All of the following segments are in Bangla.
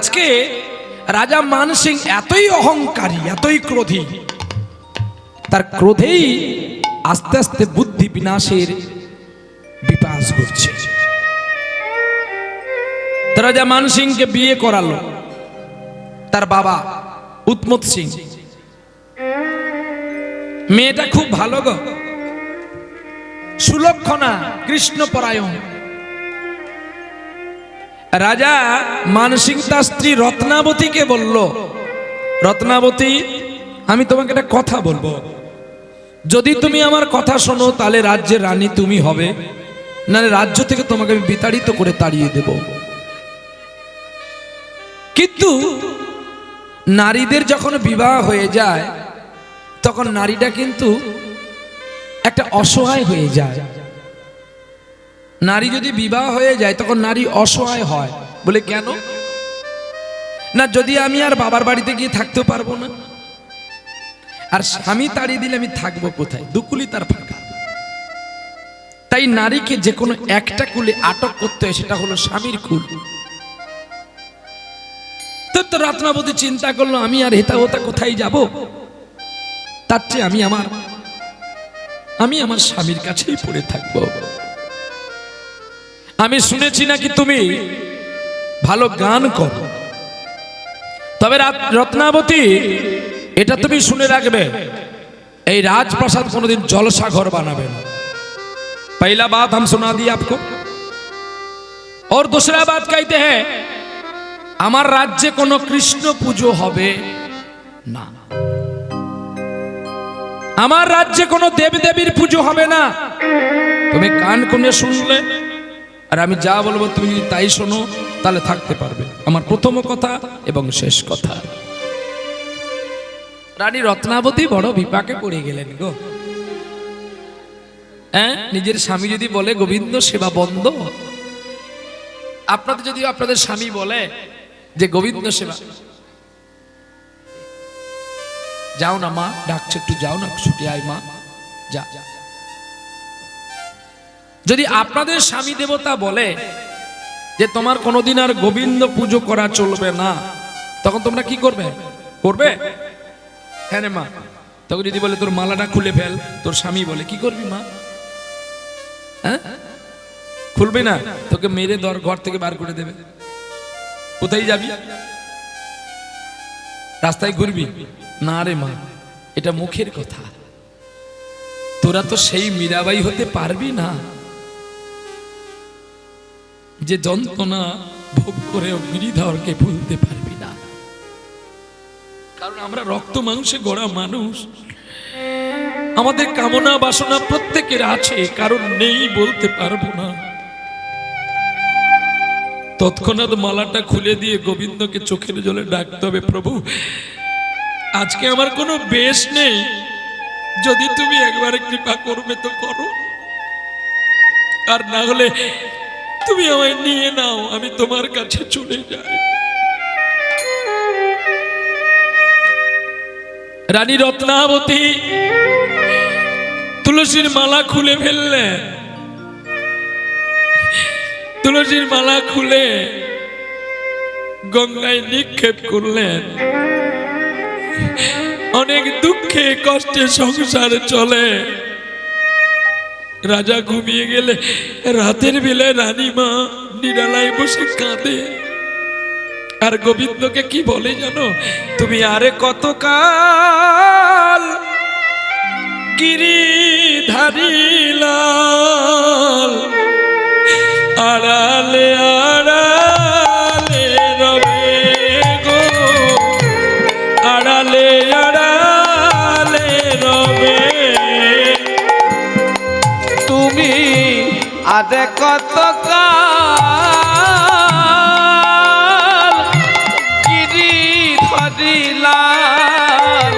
আজকে রাজা মানসিং এতই অহংকারী, এতই ক্রোধী, তার ক্রোধেই আস্তে আস্তে বুদ্ধি বিনাশের বিপাস ঘটছে। রাজা মানসিংকে বিয়ে করালো তার বাবা উৎমত সিং। মেয়েটা খুব ভালো গো, সুলক্ষণা, কৃষ্ণপরায়ণ। রাজা মানসিং তার স্ত্রী রত্নাবতীকে বলল, রত্নাবতী, আমি তোমাকে একটা কথা বলবো, যদি তুমি আমার কথা শোনো তাহলে রাজ্যের রানী তুমি হবে, নাহলে রাজ্য থেকে তোমাকে আমি বিতাড়িত করে তাড়িয়ে দেব। কিন্তু নারীদের যখন বিবাহ হয়ে যায় তখন নারীটা কিন্তু একটা অসহায় হয়ে যায়। নারী যদি বিবাহ হয়ে যায় তখন নারী অসহায় হয়। বলে কেন? না, যদি আমি আর বাবার বাড়িতে গিয়ে থাকতে পারবো না, আর স্বামী তাড়িয়ে দিলে আমি থাকবো কোথায়? দুকুলি তার ফাঁকা। তাই নারীকে যে কোনো একটা কুলে আটক করতে হয়, সেটা হলো স্বামীর কুল। তো রত্নাবতী চিন্তা করলো, আমি আর হেতা হোতা কোথায় যাব, তার চেয়ে আমি আমার স্বামীর কাছেই পড়ে থাকবো। আমি শুনেছি নাকি তুমি ভালো গান করো, তবে রত্নাবতী এটা তুমি শুনে রাখবে, এই রাজপ্রাসাদ কোনোদিন জলসা ঘর বানাবে না। पहला बात हम सुना दी आपको। और दूसरा बात कहते हैं, আমার রাজ্যে কোনো কৃষ্ণ পুজো হবে না, আমার রাজ্যে কোনো দেবদেবীর পুজো হবে না। তুমি কান খুলে শুনলে, আর আমি যা বলবো তুমি যদি তাই শোনো, তাহলে থাকতে পারবে। আমার প্রথম কথা এবং শেষ কথা। রানী রত্নাবতী বড় বিপাকে পড়ে গেলেন গো। হ্যাঁ, নিজের স্বামী যদি বলে গোবিন্দ সেবা বন্ধ, আপনাদের যদি আপনাদের স্বামী বলে যে গোবিন্দ সেবা, যাও না মা, ডাকছে একটু যাও না, ছুটি আয় মা, যা। যদি আপনাদের স্বামী দেবতা বলে যে তোমার কোনোদিন আর গোবিন্দ পুজো করা চলবে না, তখন তোমরা কি করবে? করবে? হ্যাঁ রে মা। তখন যদি বলে তোর মালাটা খুলে ফেল, তোর স্বামী বলে, কি করবি মা? হ্যাঁ, খুলবে না, তোকে মেরে ঘর থেকে বার করে দেবে। কোথায় যাবি? রাস্তায় ঘুরবি? না রে মা, এটা মুখের কথা, তোরা তো সেই মীরাবাই হতে পারবি না যে যন্ত্রণা ভোগ করেও গিরিধরকে ভুলতে পারবি না। কারণ আমরা রক্ত মাংসে গড়া মানুষ, আমাদের কামনা বাসনা প্রত্যেকের আছে, কারণ নেই বলতে পারবো না। তৎক্ষণাৎ মালাটা খুলে দিয়ে গোবিন্দকে চোখের জলে ডাকতে হবে, প্রভু আজকে আমার কোনো বেশ নেই, যদি তুমি একবার কৃপা করবে তো করো, আর না হলে তুমি আমায় নিয়ে নাও, আমি তোমার কাছে চলে যাই। রানী রত্নাবতী তুলসীর মালা খুলে ফেললেন। তুলসীর মালা খুলে গঙ্গায় নিক্ষেপ করলেন। অনেক দুঃখে কষ্টে সংসার চলে। রাজা ঘুমিয়ে গেলে রাতের বেলায় রানীমা নিরালায় বসে কাঁদে, আর গোবিন্দকে কি বলে জানো? তুমি আরে কতকাল গিরিধারী লাল, আড়ালে আড়ালে রবে গো, আড়ালে আড়ালে রবে। তুমি আরে কতকাল গিরিধারী লাল,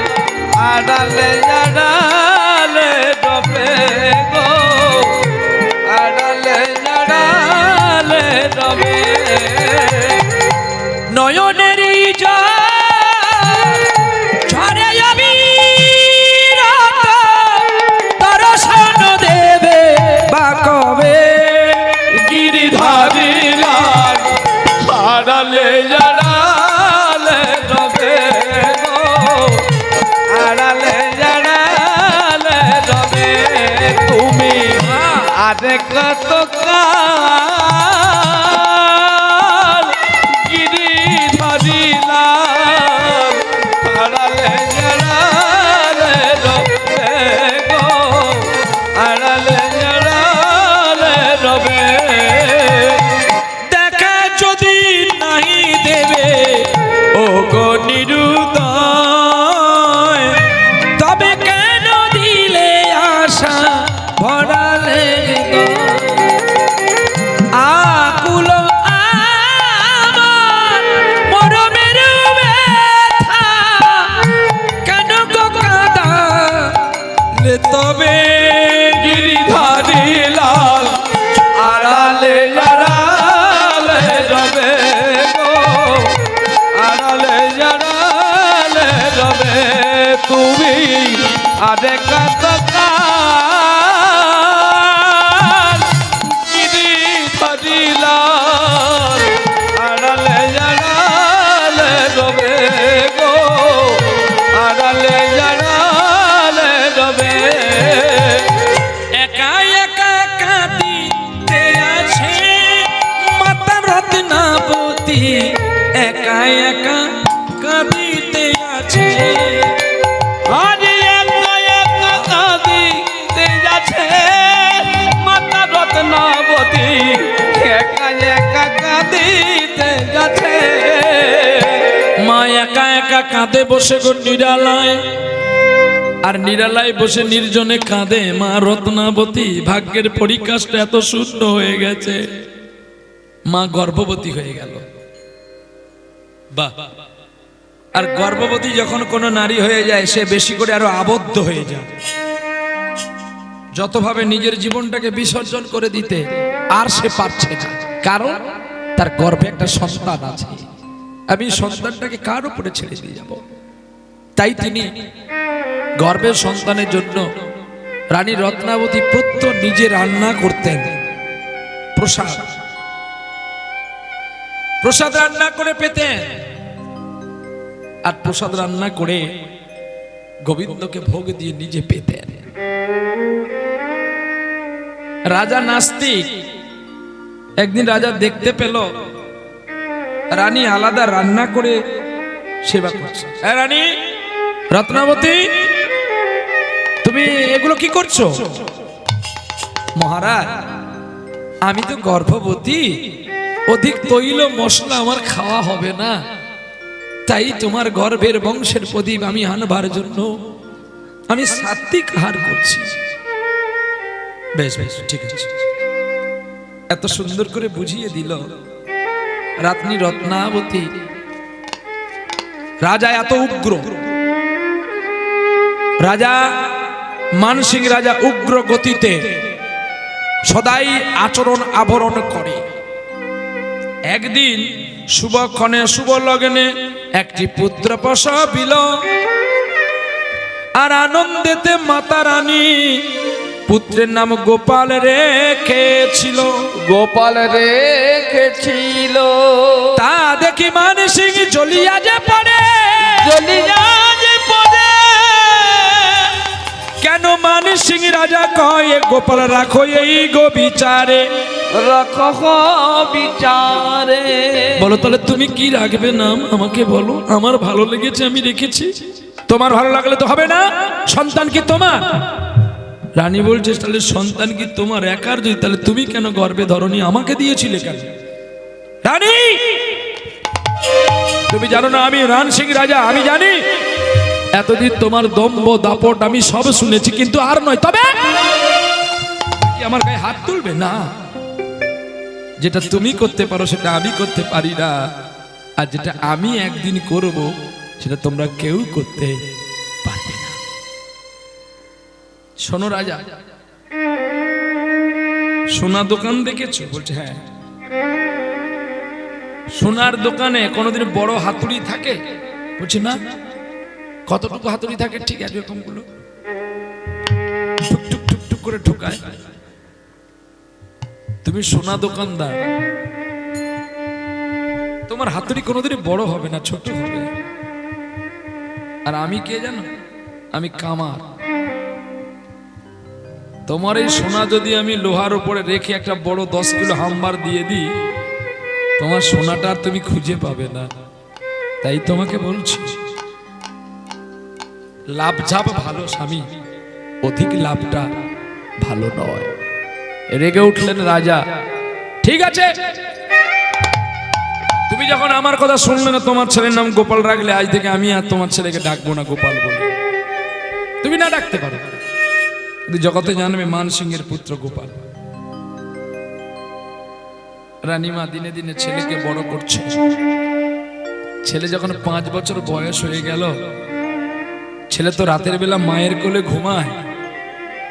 আড়ালে আড়ালে রবে গো, আড়ালে আড়ালে রবে। নয়নেরই জল ঝরে অবিরত, দর্শন দেবে বা কবে? গিরিধারী লাল, আড়ালে আড়ালে আরে কত কাল গিরি ধরিলাম আড়ালে আড়ালে রবে গো আড়ালে আড়ালে রবে দেখা যদি নাহি দেবে ও গো নিরুদয়, তবে কেন দিলে আশা ভরালে গো? আকুল আমার মরমের ব্যথা, কেন গো কাঁদালে তবে? গিরিধারী লাল আড়ালে আড়ালে রবে গো আড়ালে আড়ালে রবে তুমি আরে কত কাল গিরিধারী লাল আড়ালে আড়ালে রবে গো আড়ালে আড়ালে রবে একা একা কাঁদিতে আছে মাতা রত্নাবতী, একা একা কাঁদিতে আছে। আরে একা একা কাঁদিতে যাচ্ছে মাতা রত্নাবতী, একা একা কাঁদিতে যাচ্ছে। মা একা একা কাঁদে বসে গো নিরালায়, আর নিরালায় বসে নির্জনে কাঁদে মা রত্নাবতী। ভাগ্যের পরিকাশটা এত শূন্য হয়ে গেছে, মা গর্ভবতী হয়ে গেল। বাহ! আর গর্ভবতী যখন কোনো নারী হয়ে যায় সে বেশি করে আরো আবদ্ধ হয়ে যায়, যতভাবে নিজের জীবনটাকে বিসর্জন করে দিতে আর সে পারছে না, কারণ তার গর্ভে একটা সন্তান আছে। আমি সন্তানটাকে কার উপরে ছেড়ে দিয়ে যাব? তাই তিনি গর্ভের সন্তানের জন্য রানী রত্নাবতী প্রত্যহ নিজে রান্না করতেন, প্রসাদ প্রসাদ রান্না করে পেতেন, আর প্রসাদ রান্না করে গোবিন্দকে ভোগ দিয়ে নিজে পেতেন। রাজা নাস্তিক, একদিন রাজা দেখতে পেল রানী আলাদা রান্না করে সেবা করছে। রানী রত্নাবতী, তুমি এগুলো কি করছো? মহারাজ, আমি তো গর্ভবতী, অধিক তৈল মশলা আমার খাওয়া হবে না, তাই তোমার গর্ভের বংশের প্রদীপ আমি আনবার জন্য আমি সাত্বিক আহার করছি। বেশ বেশ, ঠিক আছে। এত সুন্দর করে বুঝিয়ে দিল রানী রত্নাবতী। রাজা এত উগ্র, রাজা মানসিং রাজা উগ্র গতিতে সদাই আচরণ আবরণ করে। একদিন শুভক্ষণে শুভ লগ্নে একটি পুত্র প্রসবিল, আর আনন্দেতে মাতা রানী পুত্রের নাম গোপাল রেখেছিল। গোপাল রেখেছিল, তা দেখি মানসিং জ্বলিয়া যে পড়ে, জ্বলিয়া যে পড়ে। কেন মানসিং রাজা কয় গোপাল রাখো এই গো বিচারে? রাখো বিচারে। বলো তাহলে তুমি কি রাখবে নাম আমাকে বলো, আমার ভালো লেগেছে আমি রেখেছি, তোমার ভালো লাগলে তো হবে না। সন্তান কি তোমার? রানী বলছে তাহলে সন্তান কি তোমার একার? যদি তাহলে তুমি কেন গর্ভে ধরনি, আমাকে দিয়েছিলে কেন? রানী, তুমি জানো না আমি রান সিং রাজা? আমি জানি এতদিন তোমার দম্ভ দাপট আমি সব শুনেছি, কিন্তু আর নয়। তবে কি আমার গায়ে হাত তুলবে না? যেটা তুমি করতে পারো সেটা আমি করতে পারি না, আর যেটা আমি একদিন করব সেটা তোমরা কেউ করতে পারবে না। শোনো রাজা, সোনা দোকান দেখেছো? বলছে হ্যাঁ। সোনার দোকানে কোনোদিন বড় হাতুড়ি থাকে? বলছে না। কতটুকু হাতুড়ি থাকে? ঠিক এরকম গুলো টুক টুক টুক টুক করে ঠোকায়। তুমি সোনা দোকানদার, তোমার হাতুড়ি কোনোদিনই বড় হবে না, ছোট হবে। আর আমি কে জানো? আমি কামার। তোমার এই সোনা যদি আমি লোহার উপরে রেখে একটা বড় 10 কিলো হামবার দিয়ে দিই, তোমার সোনাটা আর তুমি খুঁজে পাবে না। তাই তোমাকে বলছি, লাভঝাপ ভালো স্বামী, অধিক লাভটা ভালো নয়। রেগে উঠলেন রাজা। ঠিক আছে, তুমি যখন আমার কথা শুনলে না, তোমার ছেলের নাম গোপাল রাখলে, আজ থেকে আমি আর তোমার ছেলেকে ডাকবো না গোপাল বলে। তুমি না ডাকতে পারো, কিন্তু জগতে জানবে মান সিংহের পুত্র গোপাল। রানীমা দিনে দিনে ছেলেকে বড় করছে। ছেলে যখন 5 বছর বয়স হয়ে গেল, ছেলে তো রাতের বেলা মায়ের কোলে ঘুমায়,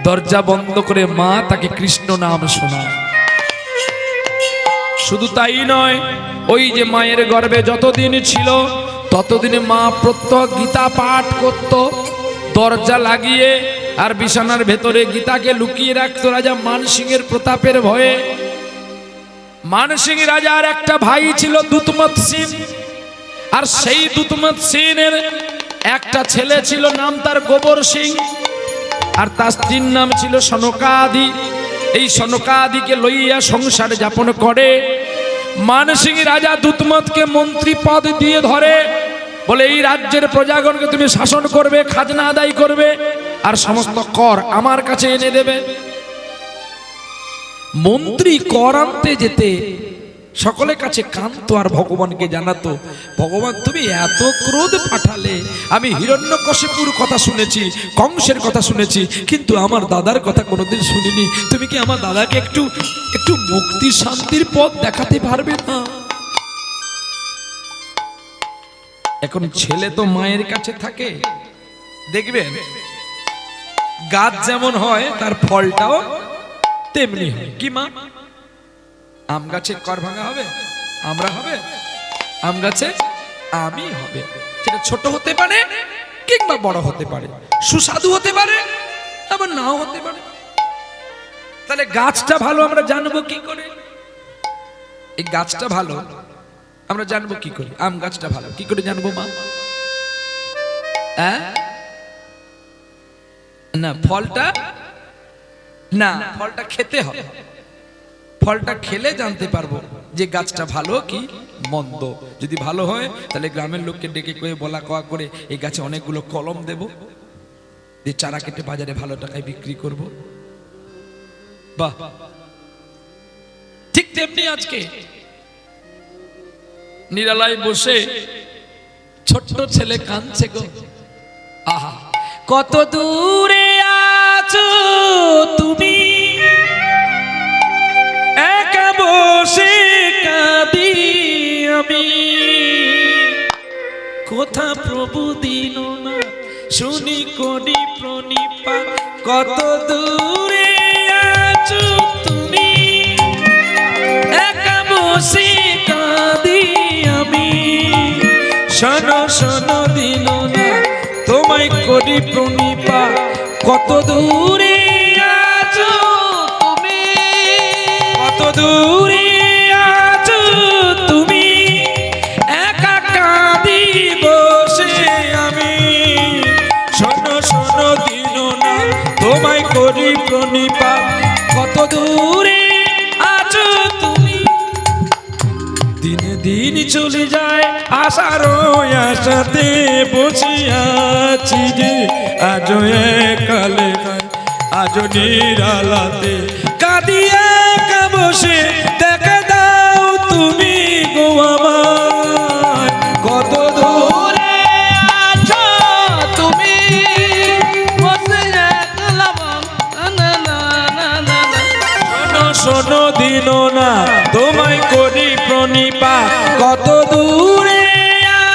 দরজা বন্ধ করে মা তাকে কৃষ্ণ নাম শোনায়। শুধু তাই নয়, ওই যে মায়ের গর্ভে যতদিন ছিল ততদিনে মা প্রত্যহ গীতা পাঠ করত, দরজা লাগিয়ে, আর বিছানার ভেতরে গীতাকে লুকিয়ে রাখতো রাজা মানসিংহের প্রতাপের ভয়ে। মানসিংহ রাজার একটা ভাই ছিল দুতমত সিং, আর সেই দুতমত সিংয়ের একটা ছেলে ছিল, নাম তার গোবর সিং, আর তার স্ত্রীর নাম ছিল সনকাদি। এই সনকাদিকে লইয়া সংসার যাপন করে। মানসিংহ রাজা দুতমতকে মন্ত্রী পদ দিয়ে ধরে, বলে এই রাজ্যের প্রজাগণকে তুমি শাসন করবে, খাজনা আদায় করবে, আর সমস্ত কর আমার কাছে এনে দেবে। মন্ত্রী কর আনতে যেতে সকলের কাছে কাঁদতো আর ভগবানকে জানাতো, ভগবান তুমি এত ক্রোধ পাঠালে, আমি হিরণ্যকশিপুর কথা শুনেছি, কংসের কথা শুনেছি, কিন্তু আমার দাদার কথা কোনোদিন শুনিনি। তুমি কি আমার দাদাকে একটু একটু মুক্তি শান্তির পথ দেখাতে পারবে না? এখন ছেলে তো মায়ের কাছে থাকে, দেখবেন গাছ যেমন হয় তার ফলটাও তেমনি হয়। কি মা, আম গাছে কর ভাঙা হবে, আমরা হবে, আম গাছে আমি হবে। সেটা ছোট হতে পারে কিংবা বড় হতে পারে, সুস্বাদু হতে পারে আবার নাও হতে পারে। তাহলে গাছটা ভালো আমরা জানবো কি করে? এই গাছটা ভালো আমরা জানবো কি করে? আম গাছটা ভালো কি করে জানবো মা? না, ফলটা খেতে হবে। ফলটা খেলে জানতে পারবো যে গাছটা ভালো কি মন্দ। যদি ভালো হয় তাহলে গ্রামের লোককে ডেকে করে বলা কওয়া করে এই গাছে অনেকগুলো কলম দেব, দিয়ে চারা কেটে বাজারে ভালো টাকায় বিক্রি করব। বাহ, ঠিক তেমনি আজকে নিরালায় বসে ছোট্ট ছেলে কাঁদছে গো। আহা, কত দূরে আছো তুমি, একা বসে কাঁদি আমি, কোথা প্রভু দিন না শুনি করি প্রণিপাত। কত দূরে আছো তুমি, একা বসে কাঁদি আমি, শোনো শোনো দিন না তোমায় করি প্রণিপাত। কত দূরে আছো তুমি, কত দূরে আছো তুমি, একা কাঁদি বসে আমি, শোনো শোনো দিন না তোমায় করি প্রণিপাত। কত দূরে আছো তুমি। দিনে দিন চলে যায় আশার আশাতে বসিয়াছি যে, আজ কালে আজ নিরালাতে কাঁদিয়ে বসে দেখা দাও তুমি গো আমায়। কত দূরে আছো তুমি, শোনো শোনো দিন না তোমায় করি প্রণিপাত। কত দূরে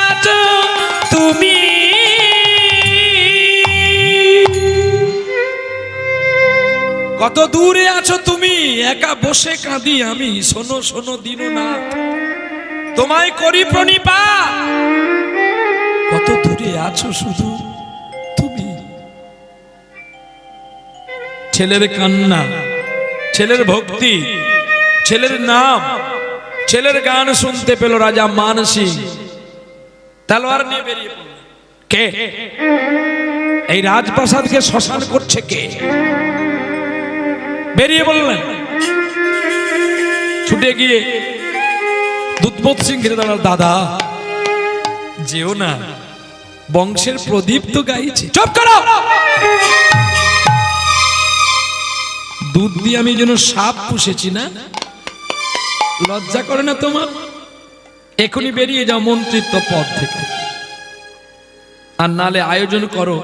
আছো তুমি, কত দূরে আছো তুমি, একা বসে কাঁদি আমি, শোনো শোনো দীননাথ তোমায় করি প্রণিপাত। কত দূরে আছো শুধু তুমি। ছেলের কান্না, ছেলের ভক্তি, ছেলের নাম, ছেলের গান শুনতে পেল রাজা মানসিংহ। তলোয়ার নিয়ে বেরিয়ে পড়ল। কে এই রাজপ্রাসাদকে শ্মশান করছে? কে বেরিয়ে বললেন। ছুটে গিয়ে দুধবোধ সিং ঘিরে দাঁড়াল, দাদা যেও না, বংশের প্রদীপ তো গাইছে। চুপ করো, দুধ দিয়ে আমি যেন সাপ পুষেছি না, লজ্জা করে না তোমার? এখনই বেরিয়ে যাও মন্ত্রিত্ব পদ থেকে, আর নালে আয়োজন করো,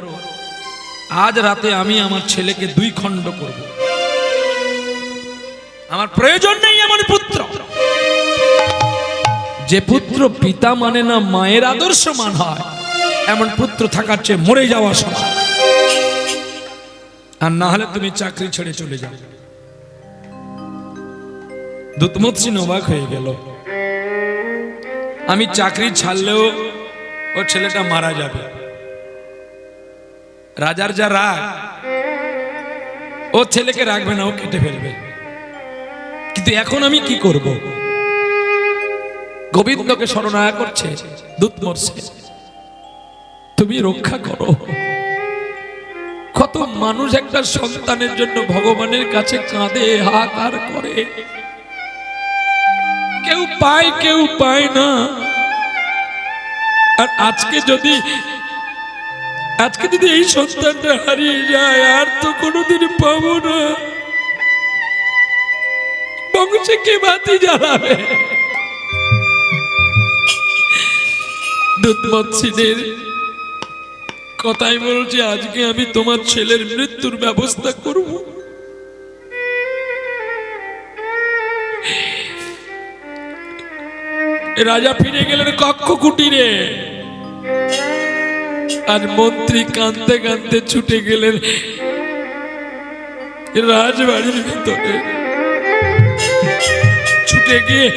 আজ রাতে আমি আমার ছেলেকে 2 খণ্ড করব। আমার প্রয়োজন নেই এমন পুত্র, যে পুত্র পিতা মানে না মায়ের আদর্শ মান হয়, এমন পুত্র থাকার চেয়ে মরে যাওয়া সমান। আর না হলে তুমি চাকরি ছেড়ে চলে যাও। দুধমত সিং অবাক হয়ে গেল, আমি চাকরি ছাড়লেও ও ছেলেটা মারা যাবে। রাজার যা রাগ, ও ছেলেকে রাখবে না, ও কেটে ফেলবে। কিন্তু এখন আমি কি করব? গোবিন্দকে শরণায়া করছে দুধমত সিং, তুমি রক্ষা করো। কত মানুষ একটা সন্তানের জন্য ভগবানের কাছে কাঁদে, হাহাকার করে, কেউ পায় কেউ পায় না। আর আজকে যদি এই সন্তানটা হারিয়ে যায়, আর তো কোনোদিন পাবো না। বংশে কে বাতি জ্বালাবে? দুধমত সিংয়ের কথাই বলছে, আজকে আমি তোমার ছেলের মৃত্যুর ব্যবস্থা করব। রাজা ফিরে গেলেন কক্ষ কুটিরে, আর মন্ত্রী কাঁদতে কাঁদতে ছুটে গেলেন রাজবাড়ির ভিতরে। ছুটে গিয়ে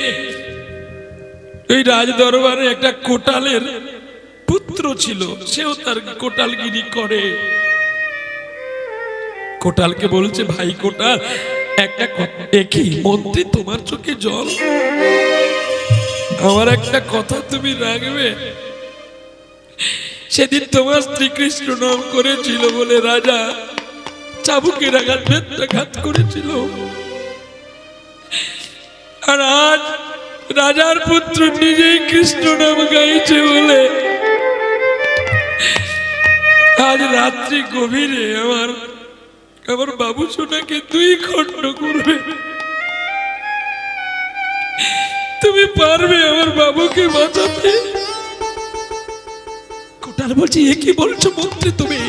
ওই রাজ দরবারে একটা কোটালের পুত্র ছিল, সেও তার কোটালগিরি করে। কোটালকে বলছে, ভাই কোটাল, একটা একই মন্ত্রী, তোমার চোখে জল, আমার একটা কথা তুমি রাখবে? সেদিন তোমার স্ত্রী কৃষ্ণ নাম করেছিল বলে রাজা চাবুকের আঘাত বেত্রাঘাত করেছিল, আর আজ রাজার পুত্র নিজেই কৃষ্ণ নাম গাইছে বলে আজ রাত্রি গভীরে আমার বাবু সোনাকে 2 খণ্ড করবে। তুমি পারবে আমার বাবুকে বাঁচাতে? কোটাল বলছি, এ কি বলছো মন্ত্রী তুমি?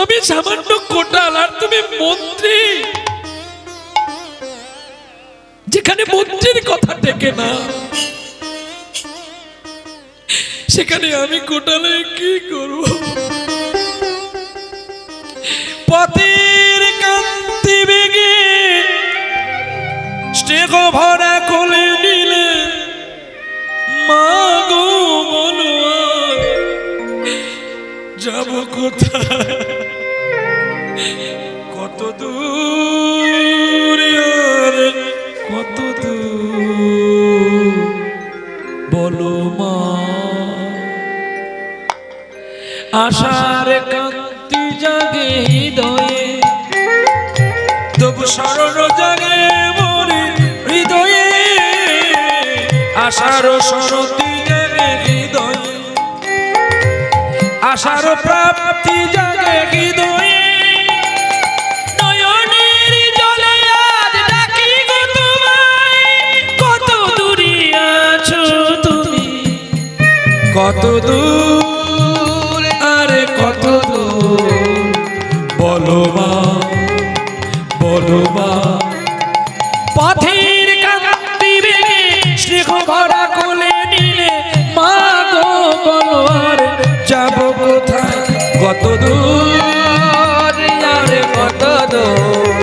আমি সামান্য কোটাল, আর তুমি মন্ত্রী। যেখানে মন্ত্রীর কথা টেকে না, সেখানে আমি কোটালে কি করব? পথের কান্তি বেগে স্নেহ ভরা কোলে নিলে, মা গো বলো যাব কোথায়? কত দূর, কত দূর বলো মা। আশার কান্তি জাগে হৃদয়ে, তবু শরণ জাগে মরে হৃদয়ে। আশার সরতি জাগে হৃদয়ে, আশার প্রাপ্তি জাগে হৃদয়ে। নয়নের জলে আজ ডাকি গো তোমায়, কত দূরে আছো তুমি, কত দূর, আরে কত দূর বলো মা, বলো মা। পথের কান্তি বেগে স্নেহ ভরা কোলে নিলে, মা গো বলো আর যাব কোথায়? কত দূর, আরে কত দূর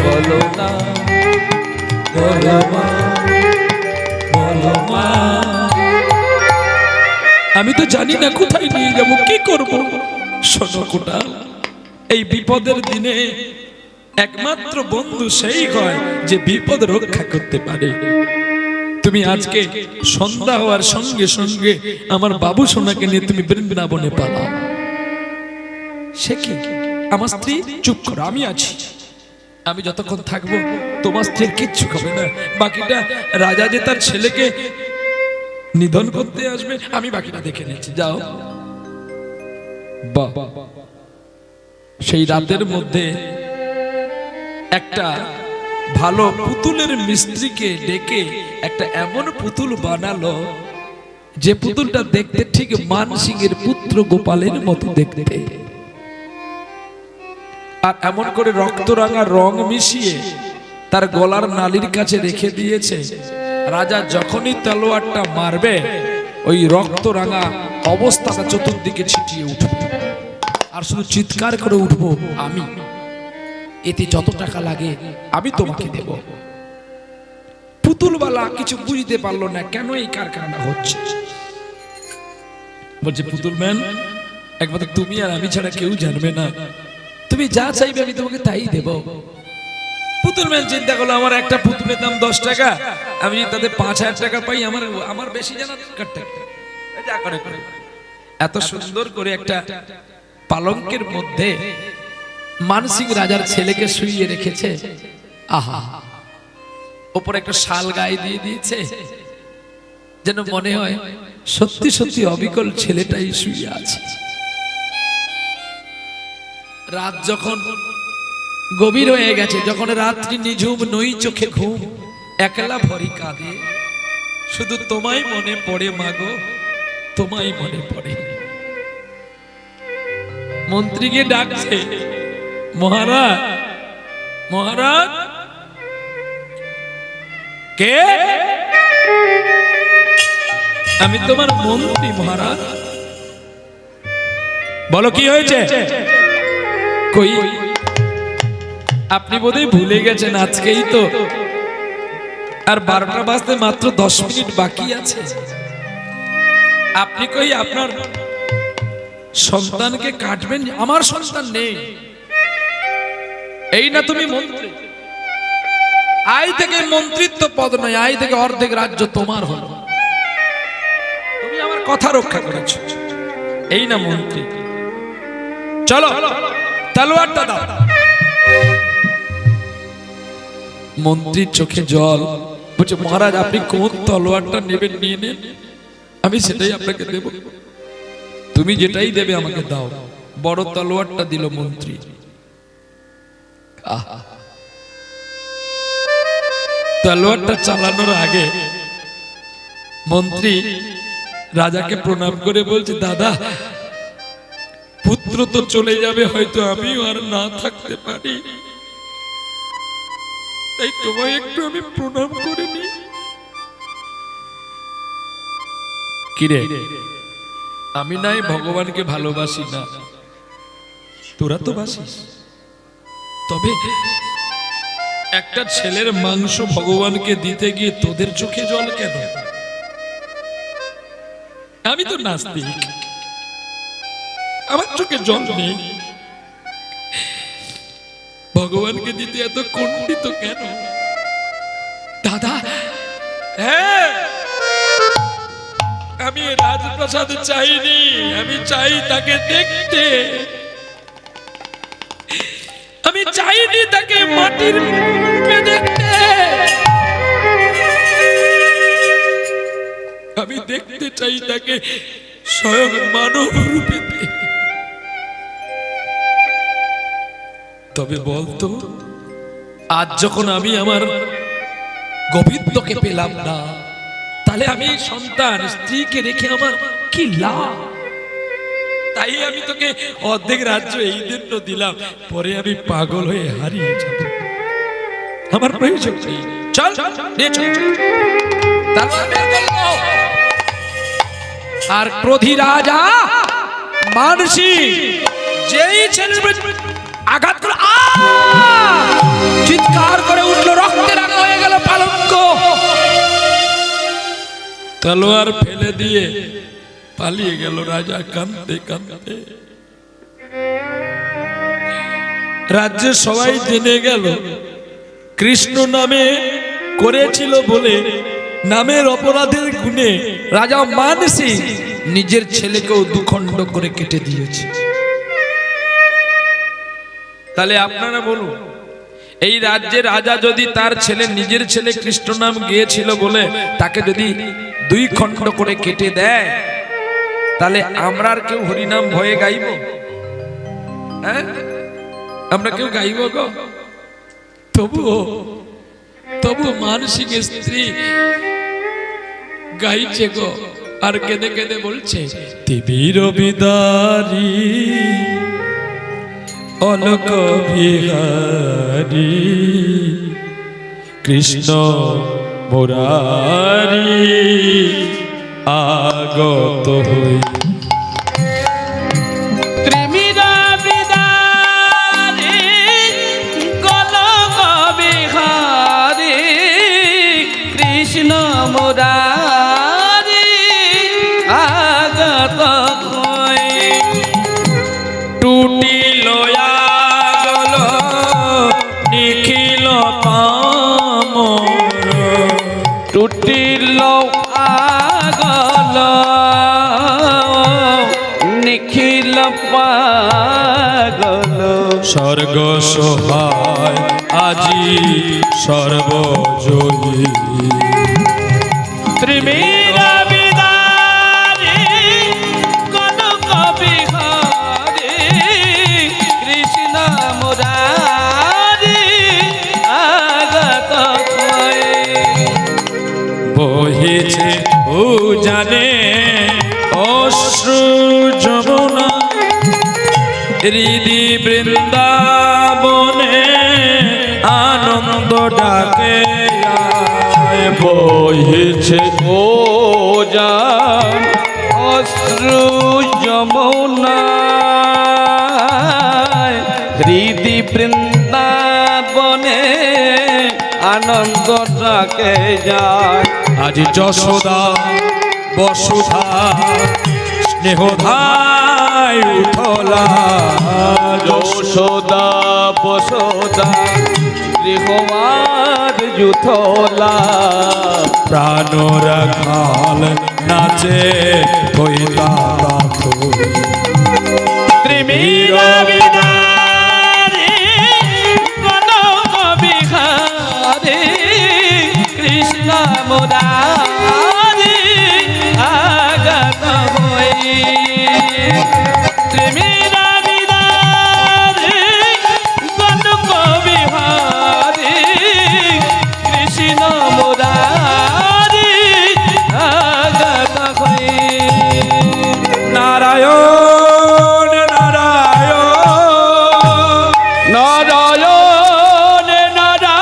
বলো না, বলো মা, বলো মা। আমি তো জানি না কোথায় নিয়ে যাব, কি করব। শোনো কোটাল, এই বিপদের দিনে একমাত্র বন্ধু সেই হয় যে বিপদ রক্ষা করতে পারে। তুমি আজকে সন্ধ্যা হওয়ার সঙ্গে সঙ্গে আমার বাবু সোনাকে নিয়ে তুমি বৃন্দাবনে পালাও। সে কি আমার স্ত্রী চুপ করো, আমি আছি, আমি যতক্ষণ থাকবো তোমার স্ত্রীর কিচ্ছু হবে না, বাকিটা রাজা যে তার ছেলেকে নিধন করতে আসবে আমি বাকিটা দেখে নিচ্ছি, যাও। বাহ, সেই রাতের মধ্যে একটা ভালো পুতুলের মিস্ত্রিকে ডেকে একটা এমন পুতুল বানালো যে পুতুলটা দেখতে ঠিক মানসিংহের পুত্র গোপালের মতো দেখতে, আর এমন করে রক্তরাঙা রং মিশিয়ে তার গলার নালির কাছে রেখে দিয়েছে। রাজা যখনই তলোয়ারটা মারবে ওই রক্তরাঙা অবস্থাটা চতুর্দিকে ছিটিয়ে উঠবে, আর শুধু চিৎকার করে উঠবো, আমি এতে যত টাকা লাগে আমি তোমাকে দেব। পুতুলওয়ালা কিছু বুঝতে পারলো না কেন এই কারখানা হচ্ছে। বলছে পুতুল ম্যান, একমাত্র তুমি আর আমি ছাড়া কেউ জানবে না, তুমি যা চাইবে আমি তোমাকে তাই দেব। পুতুল ম্যান চিন্তা করলো, আমার একটা পুতুলের দাম 10 টাকা, আমি যদি তাদের 5,000 টাকা পাই আমার বেশি জানা যা করে করে। এত সুন্দর করে একটা পালঙ্কের মধ্যে মানসিং রাজার ছেলেকে শুইয়ে রেখেছে, আহা, ওপরে একটা শাল গায়ে দিয়ে দিয়েছে, যেন মনে হয় সত্যি সত্যি অবিকল ছেলেটাই শুয়ে আছে। রাত যখন গভীর হয়ে গেছে, যখন রাত্রি নিঝুম, নই চোখে ঘুম, একলা ভরি কাঁদে, শুধু তোমায় মনে পড়ে মাগো, তোমায় মনে পড়ে। মন্ত্রীকে ডাকছে, মহারাজ, মহারাজ। কে? আমি তোমার মন্ত্রী মহারাজ। বলো কি হয়েছে? কই, আপনি বোধহয় ভুলে গেছেন আজকেই তো, আর 12টা বাজতে মাত্র 10 মিনিট বাকি আছে। আপনি কই আপনার সন্তানকে কাটবেন? আমার সন্তান নেই, এই না তুমি মন্ত্রী, আই থেকে মন্ত্রিত্ব পদ নয়, আই থেকে অর্ধেক রাজ্য তোমার হলো, তুমি আমার কথা রক্ষা করেছো, এই না মন্ত্রী। চলো তলোয়ারটা দাও। মন্ত্রীর চোখে জল, বলছে মহারাজ আপনি কোন তলোয়ারটা নেবেন নিয়ে নেন, আমি সেটাই আপনাকে দেব, তুমি যেটাই দেবে আমাকে দাও। বড় তলোয়ারটা দিল মন্ত্রী। তলোয়ারটা চালানোর আগে মন্ত্রী রাজাকে প্রণাম করে বলছে, দাদা পুত্র তো চলে যাবে, হয়তো আমিও আর না থাকতে পারি, তাই তোমায় একটু আমি প্রণাম করে নি। কিরে, আমি নাই ভগবানকে ভালোবাসি না, তোরা তো বাসিস, তবে একটা ছেলের মাংস ভগবানকে দিতে গিয়ে তোদের চোখে জল কেন? আমি তো নাস্তিক, আমার চোখে জল নেই, ভগবানকে দিতে এত কুণ্ঠিত কেন? দাদা, হ্যাঁ, আমি রাজপ্রাসাদ চাইনি, আমি চাই তাকে দেখতে, আমি চাইনি তাকে মাটির রূপে দেখতে, আমি দেখতে চাই তাকে স্বয়ং মানব রূপে। তবে বলতো, আজ যখন আমি আমার গোবিন্দকে পেলাম না, তাহলে আমি সন্তান স্ত্রীকে রেখে আমার কি লাভ? তাই আমি তোকে অর্ধেক রাজ্য এই জন্য দিলাম, পরে আমি পাগল হয়ে হারিয়ে যাব, আমার প্রয়োজন নেই। চল নিয়ে চল। আর ক্রোধী রাজা মানসী যেই ছেলে আঘাত করে চিৎকার করে উঠলো, রক্তে রাঙা হয়ে গেল পালঙ্ক, তলোয়ার ফেলে দিয়ে পালিয়ে গেল রাজা কাঁদতে কাঁদতে। রাজ্যের সবাই জেনে গেল কৃষ্ণ নামে করেছিল বলে নামের অপরাধের গুণে রাজা মানসী নিজের ছেলেকেও দুখণ্ড করে কেটে দিয়েছে। তাহলে আপনারা বলুন, এই রাজ্যের রাজা যদি তার ছেলে, নিজের ছেলে কৃষ্ণ নাম গিয়েছিল বলে তাকে যদি 2 খণ্ড করে কেটে দেয়, তাহলে আমরা আর কেউ হরিনাম ভয়ে গাইব? হ্যাঁ, আমরা কেউ গাইব গো? তবু মানসিক স্ত্রী গাইছে গো, আর কেঁদে কেঁদে বলছে, তিবির বিদারি অলোক বিহারী কৃষ্ণ মুরারি আগত হই। ত্রিমিরা বিদারি গোলক বিহারি কৃষ্ণ মুরারি আগত হই। টুটি লয়া গল নিখিল পামর, টুটিল আগল নিখিল পাগল। স্বর্গ সহায় আজি সর্বজয়ী। ত্রিমিরা বিদারি কনক বিহারি কৃষ্ণ মুরারি আগত হই। বহিছে ও জানে অশ্রু যমুনা, হৃদি বৃন্দাবনে আনন্দ ডাকে আয়। বহিছে ও জান অশ্রু যমুনায় হৃদি বৃন্দাবনে আনন্দ ডাকে যায়। আজ যশোদা বসুধা স্নেহধায় উঠলা, যশোদা বসোদা গৃহমার যুথলা। প্রাণ রাখাল নাচে কইতা ত্রিমিরা বিদারি কনক বিহারি কৃষ্ণ মুরারি আগত হই। ত্রিমিরা বিদারি কনক বিহারি কৃষ্ণ মুরারি আগত হই। নারায়ণ নারায়ণ নারায়ণ নারায়ণ।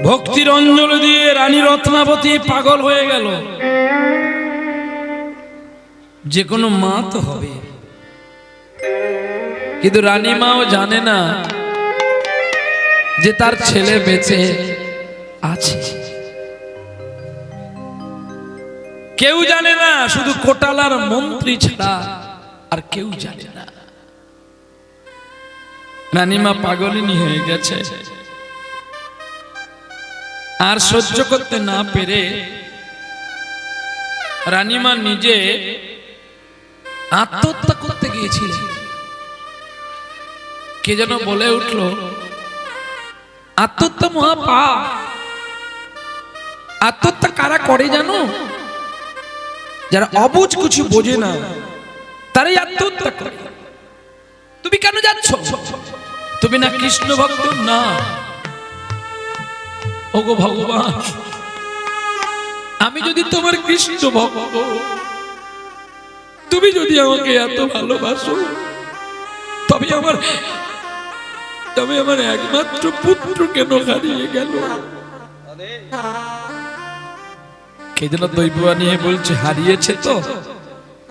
ভক্তির অঞ্জলি দিয়ে রানী রত্নাবতী পাগল হয়ে গেল। যে কোনো মা তো হবে, কিন্তু রানী মাও জানে না যে তার ছেলে বেঁচে আছে। কেউ জানে না, শুধু কোটালার মন্ত্রী ছাড়া আর কেউ জানে না। রানীমা পাগলিনী হয়ে গেছে। আর সহ্য করতে না পেরে রানীমা নিজে আত্মহত্যা করতে গিয়েছিল। কে যেন বলে উঠল, আত্মহত্যা মহাপাপ। আত্মহত্যা কারা করে জানো? যারা অবুঝ কিছু বোঝে না তারাই আত্মহত্যা করে। তুমি কেন যাচ্ছ? তুমি না কৃষ্ণ ভক্ত? না। ওগো ভগবান, আমি যদি তোমার কৃষ্ণ ভক্ত, তুমি যদি আমাকে এত ভালোবাসো, তবে আমার একমাত্র পুত্র কেন হারিয়ে গেল? কে যেন দৈবুয়া নিয়ে বলছে, হারিয়েছে তো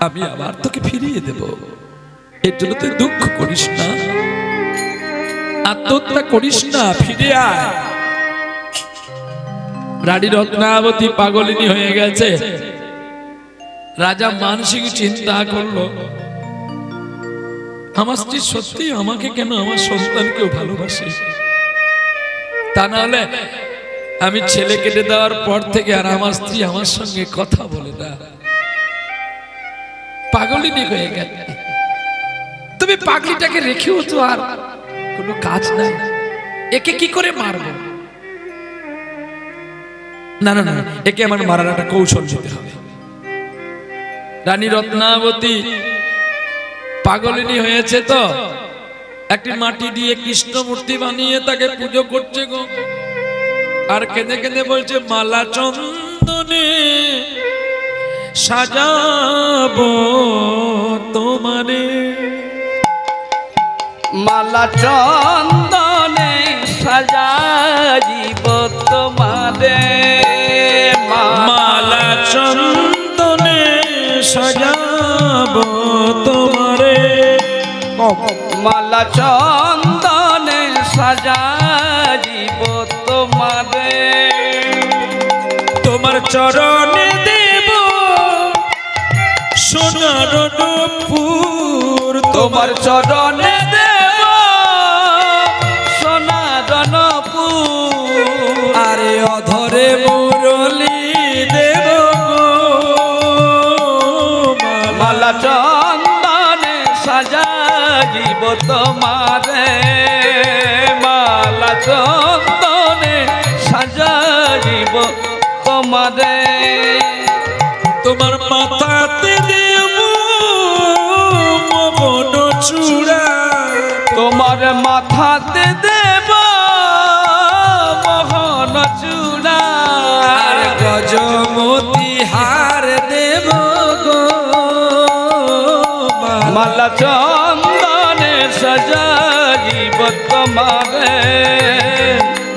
আমি আবার তোকে ফিরিয়ে দেব। এর জন্য তুই দুঃখ করিস না, আত্মহত্যা করিস না, ফিরে আয়। রানী রত্নাবতী পাগলিনী হয়ে গেছে। রাজা মানসিক চিন্তা করলো, আমার স্ত্রী সত্যি আমাকে কেন, আমার সন্তানকেও ভালোবাসে। তা না হলে আমি ছেলে কেটে দেওয়ার পর থেকে আর আমার স্ত্রী আমার সঙ্গে কথা বলে না। পাগলিনী হয়ে গেলে। তুমি পাগলিটাকে রেখেও তো আর কোনো কাজ নাই, একে কি করে মারবো? না না না, একে আমার মারার একটা কৌশল দিতে হবে। রানী রত্নাবতী পাগলিনী হয়েছে তো একটি মাটি দিয়ে কৃষ্ণ মূর্তি বানিয়ে তাকে পুজো করছে গো। আর কেঁদে কেঁদে বলছে, মালা চন্দনে সাজাবো তোমারে, মালা চন্দনে সাজাইব তোমারে, মালা চন্দনে সাজাবো তোমারে, মালা চন্দনে সাজাইব তোমারে, তোমার চরণে দেব সোনার নূপুর, তোমার চরণে দেব সোনার নূপুর, আরে অধরে মুরলি দেব গো, মালা চন্দনে সাজাইব তোমারে, মালা চন্দনে সাজাইব তোমারে, তোমার মাথাতে দেব মগন চূড়া, তোমার মাথাতে দেব মোহন চূড়া, আর গজমতি হার দেব গো, মালা চন্দনে সাজাইব তোমারে,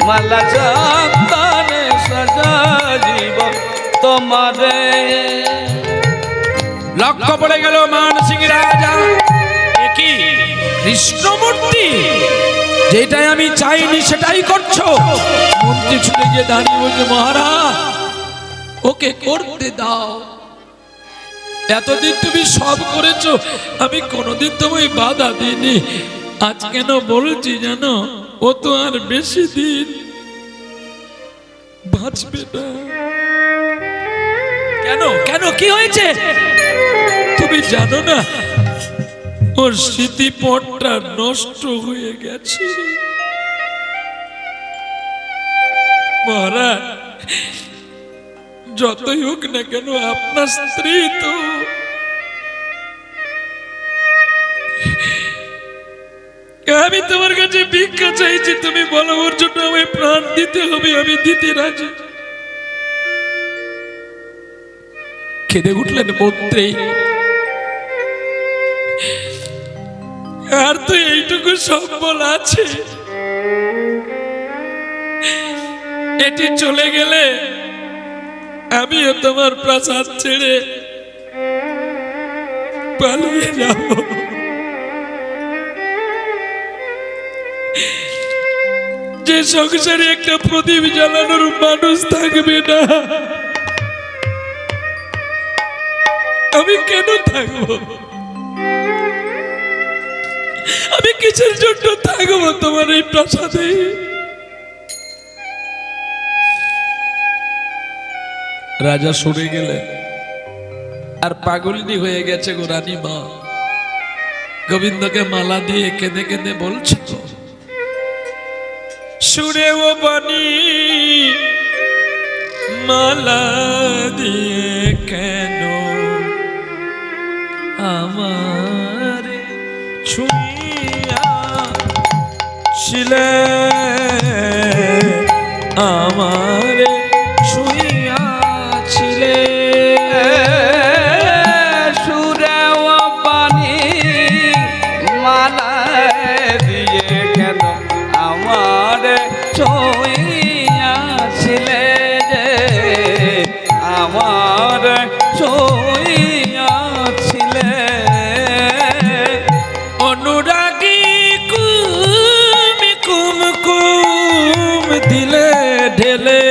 মালা চন্দনে সাজাইব তোমারে। লক্ষ্য পড়ে গেল মানসিং রাজা, কি কৃষ্ণমূর্তি, যেটাই আমি চাইনি সেটাই করছো। মন্ত্রী ছুটে গিয়ে দাঁড়িয়ে বলছে, মহারাজ ওকে করতে দাও, এতদিন তুমি সব করেছো, আমি কোনোদিন তোমায় বাধা দিইনি, আজ কেন বলছি জানো, ও তো আর বেশি দিন বাঁচবে না। কেন কেন কি হয়েছে তুমি জানো না, ওর স্মৃতিপটটা নষ্ট হয়ে গেছে। মহারাজ যতই হোক না কেন আপনার স্ত্রী তো, আমি তোমার কাছে ভিক্ষা চাইছি, তুমি বলো ওর জন্য আমায় প্রাণ দিতে হবে, আমি দিতে রাজি। কেঁদে উঠলেন মন্ত্রী, আর তো এইটুকু সম্বল আছে, এটি চলে গেলে আমিও তোমার প্রাসাদ ছেড়ে পালিয়ে যাব। যে সংসারে একটা প্রদীপ জ্বালানোর মানুষ থাকবে না, আমি কেন থাকবো? আমি কিসের জন্য থাকবো তোমার এই প্রাসাদে? রাজা সরে গেলেন, আর পাগলিনী হয়ে গেছে গো রানী মা। গোবিন্দকে মালা দিয়ে কেঁদে কেঁদে বলছে, সুরে ও বাণী মালা দিয়ে কেন আমার ছুঁয়া ছিলে, আমার ছুঁয়া ছিলে, সুরে ও পানি মালা দিয়ে কেন আমার ছুঁইয়াছিলে রে, আমার ছুঁইয়াছিলে, অনুরাগী কুম কুম কুম দিলে ঢেলে,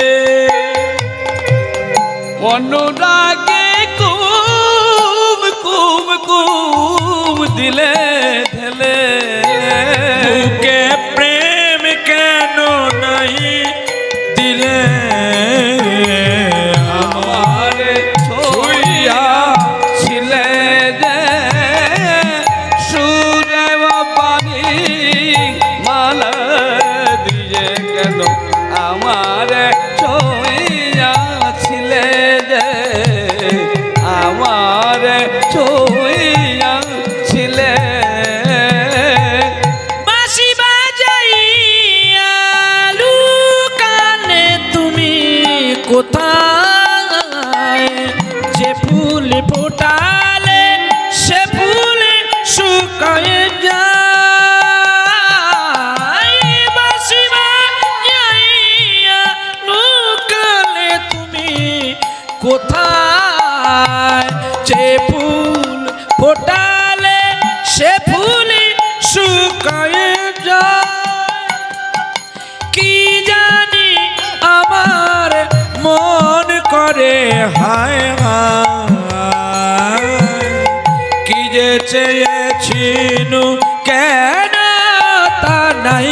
অনুরাগে কুম কুম কুম দিলে ঢেলে, বুকে প্রেম কেন নাই দিলে, আমার ছুঁইয়া ছিলে রে, কোথায় যে ফুল ফোটালে সে ফুলই শুকায়ে যায় কি জানি আমার মন করে হায় হায় কি যে চেয়েছিনু কেন তা নাই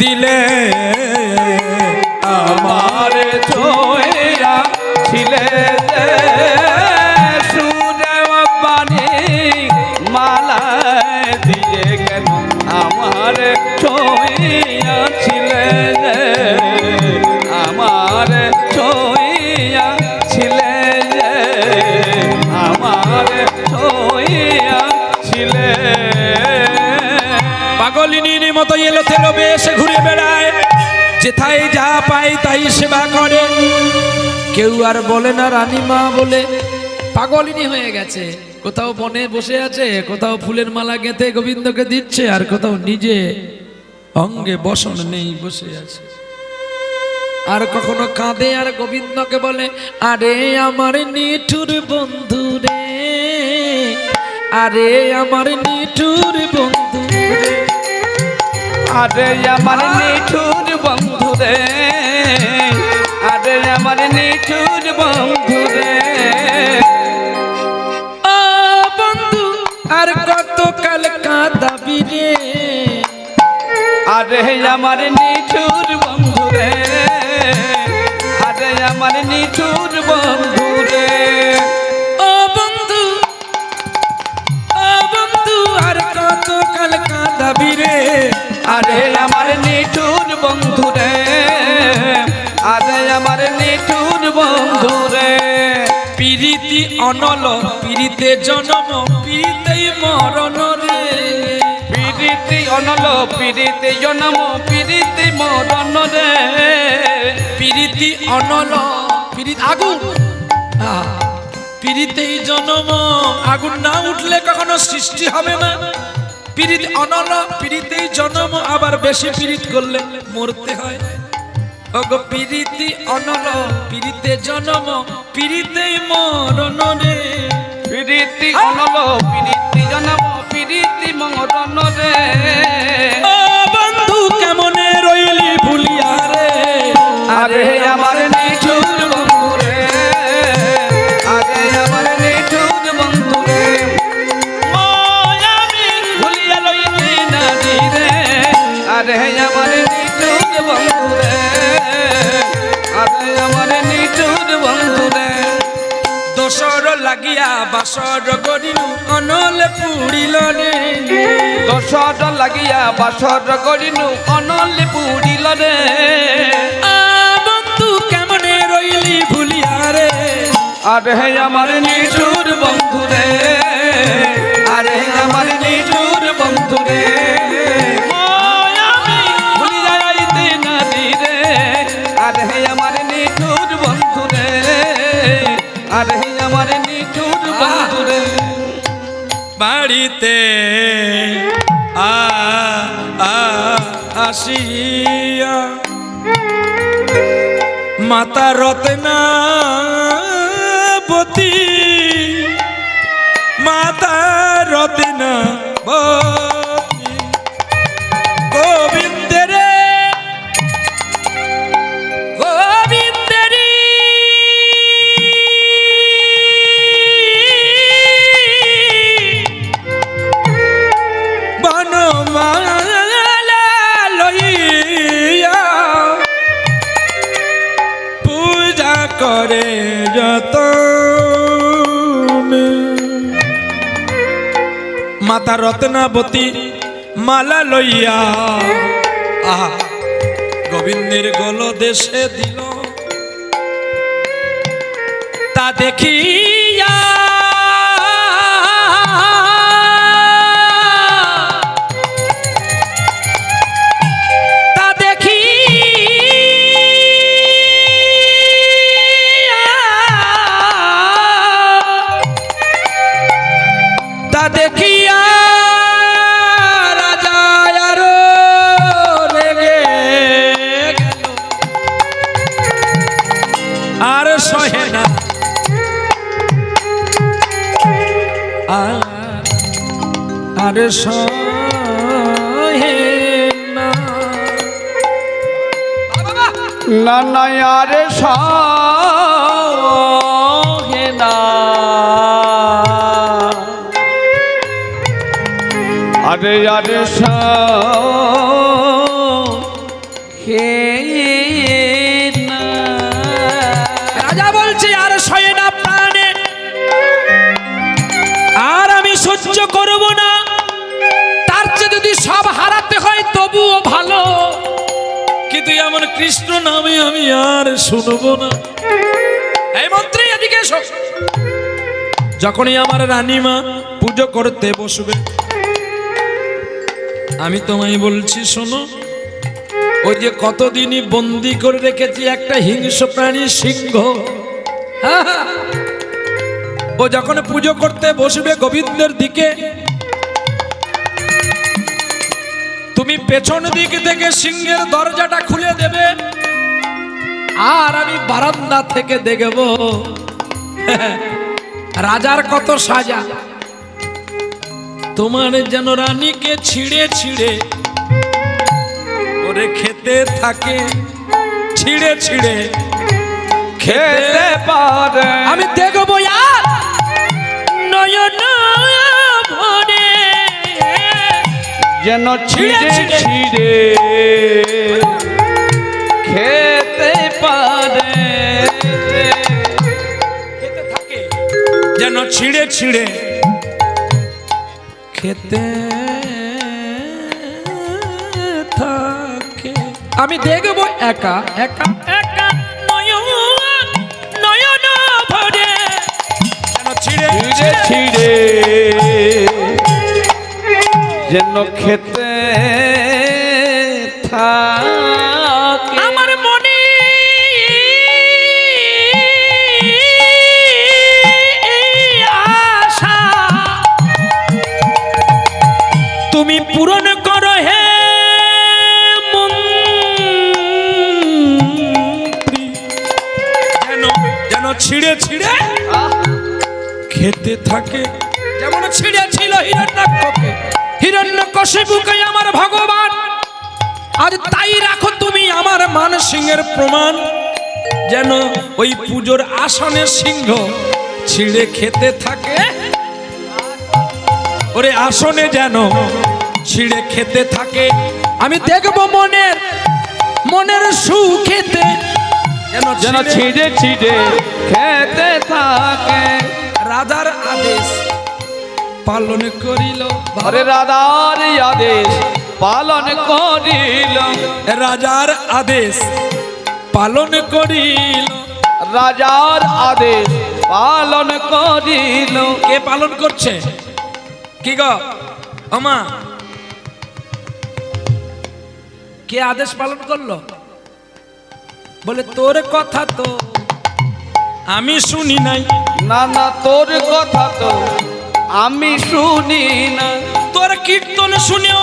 দিলে আমার ছোঁয়া ছিলে সুরে বাণী মালা দিয়ে কেন আমার ছোঁয়া ছিলে আমার ছোঁয়া ছিলে আমার ছোঁয়া ছিলে পাগলিনীর মতো এলো তেলো বেশে ঘুরে বেড়ায় যেথায় যা পায় তাই সেবা করে কেউ আর বলে না রানীমা বলে পাগলিনী হয়ে গেছে কোথাও বনে বসে আছে কোথাও ফুলের মালা গেঁথে গোবিন্দকে দিচ্ছে আর কোথাও নিজে অঙ্গে বসন নেই বসে আছে আর কখনো কাঁদে আর গোবিন্দকে বলে আরে আমার নিঠুর বন্ধু রে আরে আমার নিঠুর বন্ধু রে আরে আমার নিঠুর বন্ধু রে আরে আমার নিঠুর বন্ধু রে ও বন্ধু আর কত কাল কাঁদাবি রে আরে আমার নিঠুর বন্ধু রে আরে আমার নিঠুর বন্ধু রে ও বন্ধু আর কত কাল কাঁদাবি রে আরে আমার নিঠুর বন্ধু রে আরে আমার নিঠুর বন্ধু রে পিরিতি অনল পিরিতে জনম পিরিতেই মরণ রে পিরিতি অনল পিরিতি জনম পিরিতি মরণ রে পিরিতি অনল পিরিত আগুন পিরিতেই জনম আগুন না উঠলে কখনো সৃষ্টি হবে না পিরিত অনল পিরিতেই জনম আবার বেশি পিরিত করলে মরতে হয় ওগো পিরিতি অনল পিরিতে জনম পিরিতেই মরণ রে পিরিতি অনল পিরিতি জনম পিরিতি মরণ রে ও বন্ধু কেমনে রইলি ভুলিয়া রে আরে আমার নিঠুর বন্ধু রে আরে আমার নিঠুর বন্ধু রে আমি ভুলিয়া লইতে না রে আরে আমার নিঠুর বন্ধু রে আরে আমার নিঠুর বন্ধু রে দোসর লাগিয়া বাসর গরিলু অনলে পুড়িল রে দশর লাগিয়া বাসর করিনু অনলে পুড়িল রে বন্ধু কেমনে রইলি ভুলিয়া রে আরে আমার নিঠুর বন্ধু রে আরে আমার নিঠুর বন্ধু রে আমি ভুলিয়া যাইতে না রে আরে আমার নিঠুর বন্ধু রে আরে আমার নিঠুর বন্ধু রে বাড়িতে আসিয়া মাতা রত্নাবতী মাতা রত্নাবতী গোবিন্দের গোবিন্দেরি বনমালা লইয়া পূজা করে যত মাতা রত্নাবতী মালা লইয়া আহা গোবিন্দের গল দেশে দিল তা দেখিয়া তা দেখিয়া রাজা আরো রেগে গেল আর সহে না আর সহে না। না না আর সহে না, আরে আরে সহে না। রাজা বলছে আর সহে না প্রাণে, আর আমি সহ্য করব না। তার চেয়ে যদি সব হারাতে হয় তবুও ভালো, কিন্তু এমন কৃষ্ণ নামে আমি আর শুনবো না। এই মন্ত্রী এদিকে এসো। যখনই আমার রানীমা পুজো করতে বসবে, আমি তোমায় বলছি শোনো, ওই যে কতদিনই বন্দি করে রেখেছি একটা হিংস্র প্রাণী সিংহ, ও যখন পুজো করতে বসবে গোবিন্দের দিকে, তুমি পেছন দিক থেকে সিংহের দরজাটা খুলে দেবে, আর আমি বারান্দা থেকে দেখব রাজার কত সাজা। তোমার যেন রানীকে ছিঁড়ে ছিঁড়ে ওরে খেতে থাকে, ছিঁড়ে ছিঁড়ে খেতে পারে। আমি দেখবো আর নয়ন ভরে যেন ছিঁড়ে ছিঁড়ে খেতে পারে, খেতে থাকে, যেন ছিঁড়ে ছিঁড়ে খেতে থাকে। আমি দেখবো একা একা একা নয়ন নয়ন ভরে যেন ছিঁড়ে ছিঁড়ে ছিঁড়ে যেন খেতে থাকে। আমার মনে আশা তুমি পূরণ করো হে মন্ত্রী, যেন যেন ছিঁড়ে ছিঁড়ে খেতে থাকে, যেমন ছিঁড়ে ছিল হিরণ্যাক্ষকে, হিরণ্যকশিপুকে আমার ভগবান। আজ তাই রাখো তুমি আমার মান সিংহের প্রমাণ, যেন ওই পুজোর আসনে সিংহ ছিঁড়ে খেতে থাকে, ওরে আসনে যেন ছিঁড়ে খেতে থাকে। আমি দেখবো মনের মনের সুখেতে যেন ছিঁড়ে ছিঁড়ে খেতে থাকে। রাজার আদেশ পালন করিল, আরে রাজার আদেশ পালন করিল, রাজার আদেশ পালন করিল। রাজার আদেশ পালন করিল। কে পালন করছে? কি গো আমা, কে আদেশ পালন করলো? বলে তোর কথা তো আমি শুনি নাই। না না তোর কথা তো আমি শুনি না, তোর কীর্তন শুনেও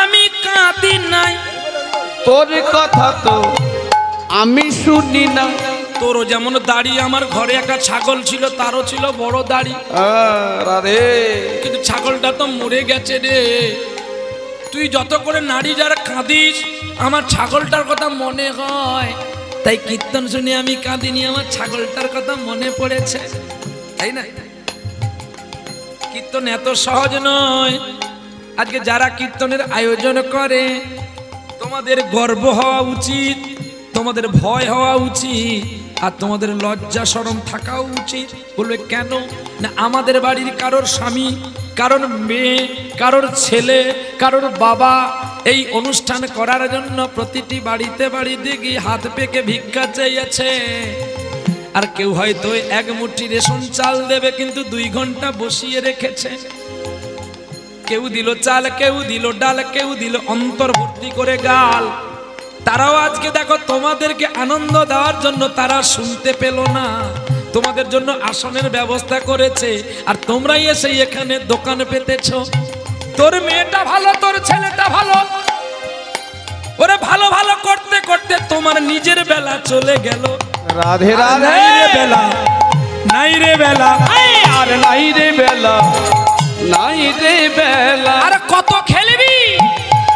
আমি কাঁদি নাই। তোর কথা তো আমি শুনি না। তোরও যেমন দাড়ি, আমার ঘরে একটা ছাগল ছিল, তারও ছিল বড় দাড়ি, রাধে। কিন্তু ছাগলটা তো মরে গেছে রে। তুই যত করে নারী যারা কাঁদিস, আমার ছাগলটার কথা মনে হয়, তাই কীর্তন শুনে আমি কাঁদিনি, আমার ছাগলটার কথা মনে পড়েছে, তাই না? কীর্তন এত সহজ নয়। আজকে যারা কীর্তনের আয়োজন করে, তোমাদের গর্ব হওয়া উচিত, তোমাদের ভয় হওয়া উচিত, আর তোমাদের লজ্জা শরম থাকাও উচিত। বলবে কেন না, আমাদের বাড়ির কারোর স্বামী, কারোর মেয়ে, কারোর ছেলে, কারোর বাবা এই অনুষ্ঠান করার জন্য প্রতিটি বাড়িতে বাড়িতে গিয়ে হাত পেকে ভিক্ষা চেয়েছে। আর কেউ হয়তো এক মুঠি রেশন চাল দেবে, কিন্তু 2 ঘন্টা বসিয়ে রেখেছে। কেউ দিল চাল, কেউ দিল ডাল, কেউ দিল অন্তর ভর্তি করে গাল। তারাও আজকে দেখো তোমাদেরকে আনন্দ দেওয়ার জন্য তারা শুনতে পেল না, তোমাদের জন্য আসনের ব্যবস্থা করেছে, আর তোমরাই এসে এখানে দোকান পেতেছ। তোর মেয়েটা ভালো, তোর ছেলেটা ভালো, ওরে ভালো ভালো করতে করতে তোমার নিজের বেলা চলে গেল। রাধে রাধে। নাই রে বেলা, নাই রে বেলা, আর নাই রে বেলা, নাই রে বেলা আর কত খেলবি